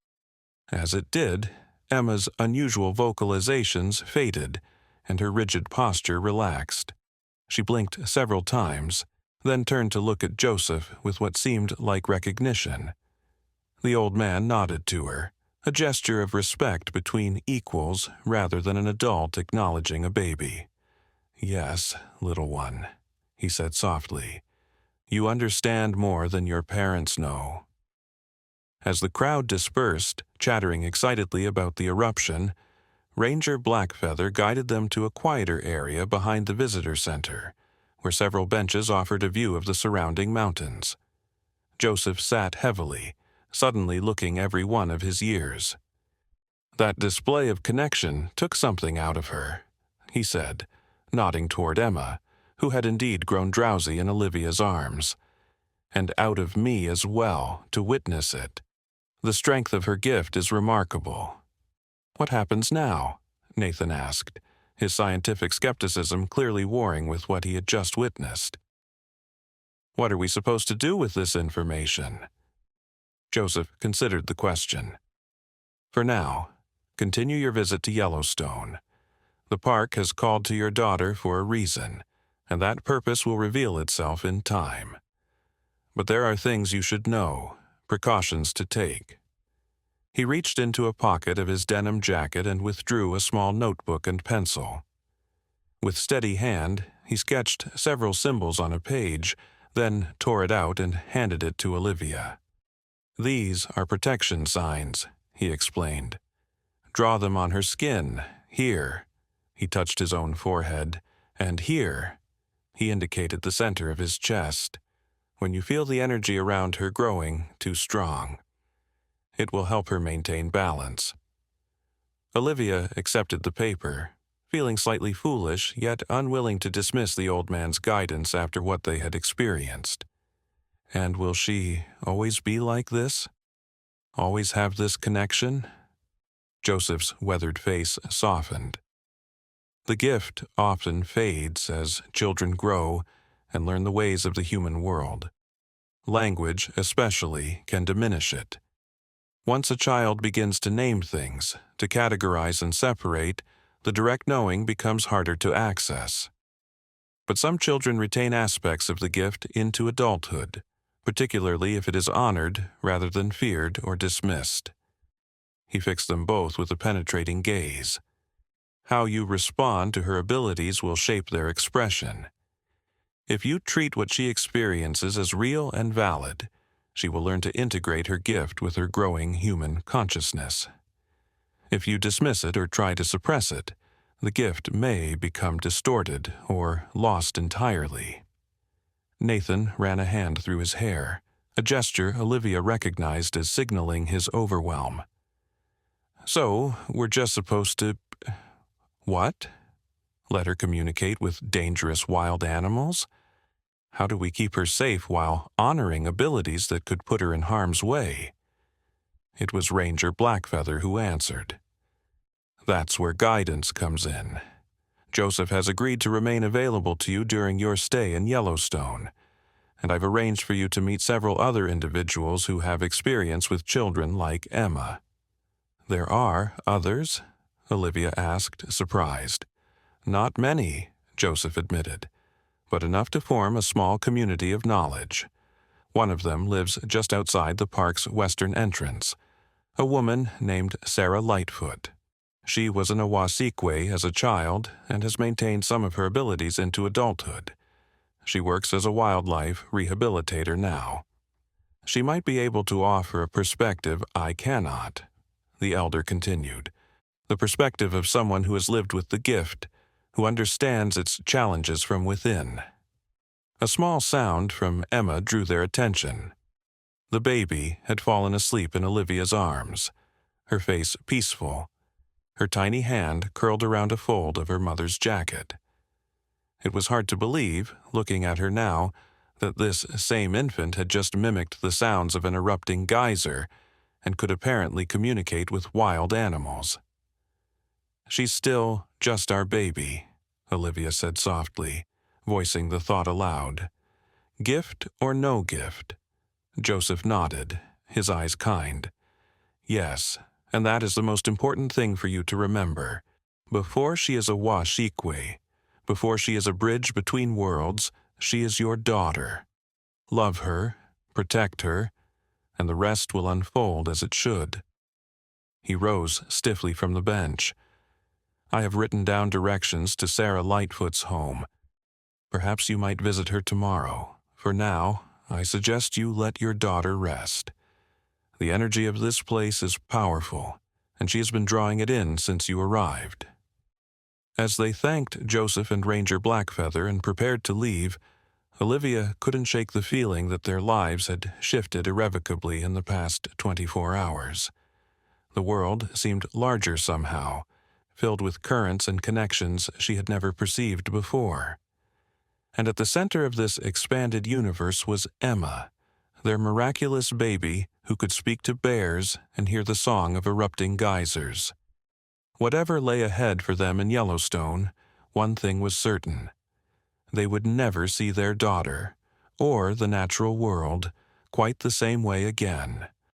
A: As it did, Emma's unusual vocalizations faded, and her rigid posture relaxed. She blinked several times, then turned to look at Joseph with what seemed like recognition. The old man nodded to her, a gesture of respect between equals rather than an adult acknowledging a baby. "Yes, little one," he said softly. "You understand more than your parents know." As the crowd dispersed, chattering excitedly about the eruption, Ranger Blackfeather guided them to a quieter area behind the visitor center, where several benches offered a view of the surrounding mountains. Joseph sat heavily, suddenly looking every one of his years. "That display of connection took something out of her," he said, nodding toward Emma, who had indeed grown drowsy in Olivia's arms. "And out of me as well, to witness it. The strength of her gift is remarkable." "What happens now?" Nathan asked, his scientific skepticism clearly warring with what he had just witnessed. "What are we supposed to do with this information?" Joseph considered the question. "For now, continue your visit to Yellowstone. The park has called to your daughter for a reason, and that purpose will reveal itself in time. But there are things you should know, precautions to take." He reached into a pocket of his denim jacket and withdrew a small notebook and pencil. With steady hand, he sketched several symbols on a page, then tore it out and handed it to Olivia. "These are protection signs," he explained. "Draw them on her skin, here." He touched his own forehead, "and here." He indicated the center of his chest. "When you feel the energy around her growing too strong. It will help her maintain balance." Olivia accepted the paper, feeling slightly foolish, yet unwilling to dismiss the old man's guidance after what they had experienced. "And will she always be like this? Always have this connection?" Joseph's weathered face softened. "The gift often fades as children grow and learn the ways of the human world. Language, especially, can diminish it. Once a child begins to name things, to categorize and separate, the direct knowing becomes harder to access. But some children retain aspects of the gift into adulthood, particularly if it is honored rather than feared or dismissed." He fixed them both with a penetrating gaze. "How you respond to her abilities will shape their expression. If you treat what she experiences as real and valid, she will learn to integrate her gift with her growing human consciousness. If you dismiss it or try to suppress it, the gift may become distorted or lost entirely." Nathan ran a hand through his hair, a gesture Olivia recognized as signaling his overwhelm. "So, we're just supposed to— What? Let her communicate with dangerous wild animals? How do we keep her safe while honoring abilities that could put her in harm's way?" It was Ranger Blackfeather who answered. "That's where guidance comes in. Joseph has agreed to remain available to you during your stay in Yellowstone, and I've arranged for you to meet several other individuals who have experience with children like Emma." "There are others?" Olivia asked, surprised. "Not many," Joseph admitted, "but enough to form a small community of knowledge. One of them lives just outside the park's western entrance, a woman named Sarah Lightfoot. She was an Awasikwe as a child and has maintained some of her abilities into adulthood. She works as a wildlife rehabilitator now. She might be able to offer a perspective I cannot," the elder continued, "the perspective of someone who has lived with the gift, who understands its challenges from within." A small sound from Emma drew their attention. The baby had fallen asleep in Olivia's arms, her face peaceful, her tiny hand curled around a fold of her mother's jacket. It was hard to believe, looking at her now, that this same infant had just mimicked the sounds of an erupting geyser and could apparently communicate with wild animals. "She's still just our baby," Olivia said softly, voicing the thought aloud. "Gift or no gift?" Joseph nodded, his eyes kind. "Yes, and that is the most important thing for you to remember. Before she is a Washikwe, before she is a bridge between worlds, she is your daughter. Love her, protect her, and the rest will unfold as it should." He rose stiffly from the bench. "I have written down directions to Sarah Lightfoot's home. Perhaps you might visit her tomorrow. For now, I suggest you let your daughter rest. The energy of this place is powerful, and she has been drawing it in since you arrived." As they thanked Joseph and Ranger Blackfeather and prepared to leave, Olivia couldn't shake the feeling that their lives had shifted irrevocably in the past 24 hours. The world seemed larger somehow, filled with currents and connections she had never perceived before. And at the center of this expanded universe was Emma, their miraculous baby who could speak to bears and hear the song of erupting geysers. Whatever lay ahead for them in Yellowstone, one thing was certain. They would never see their daughter, or the natural world, quite the same way again.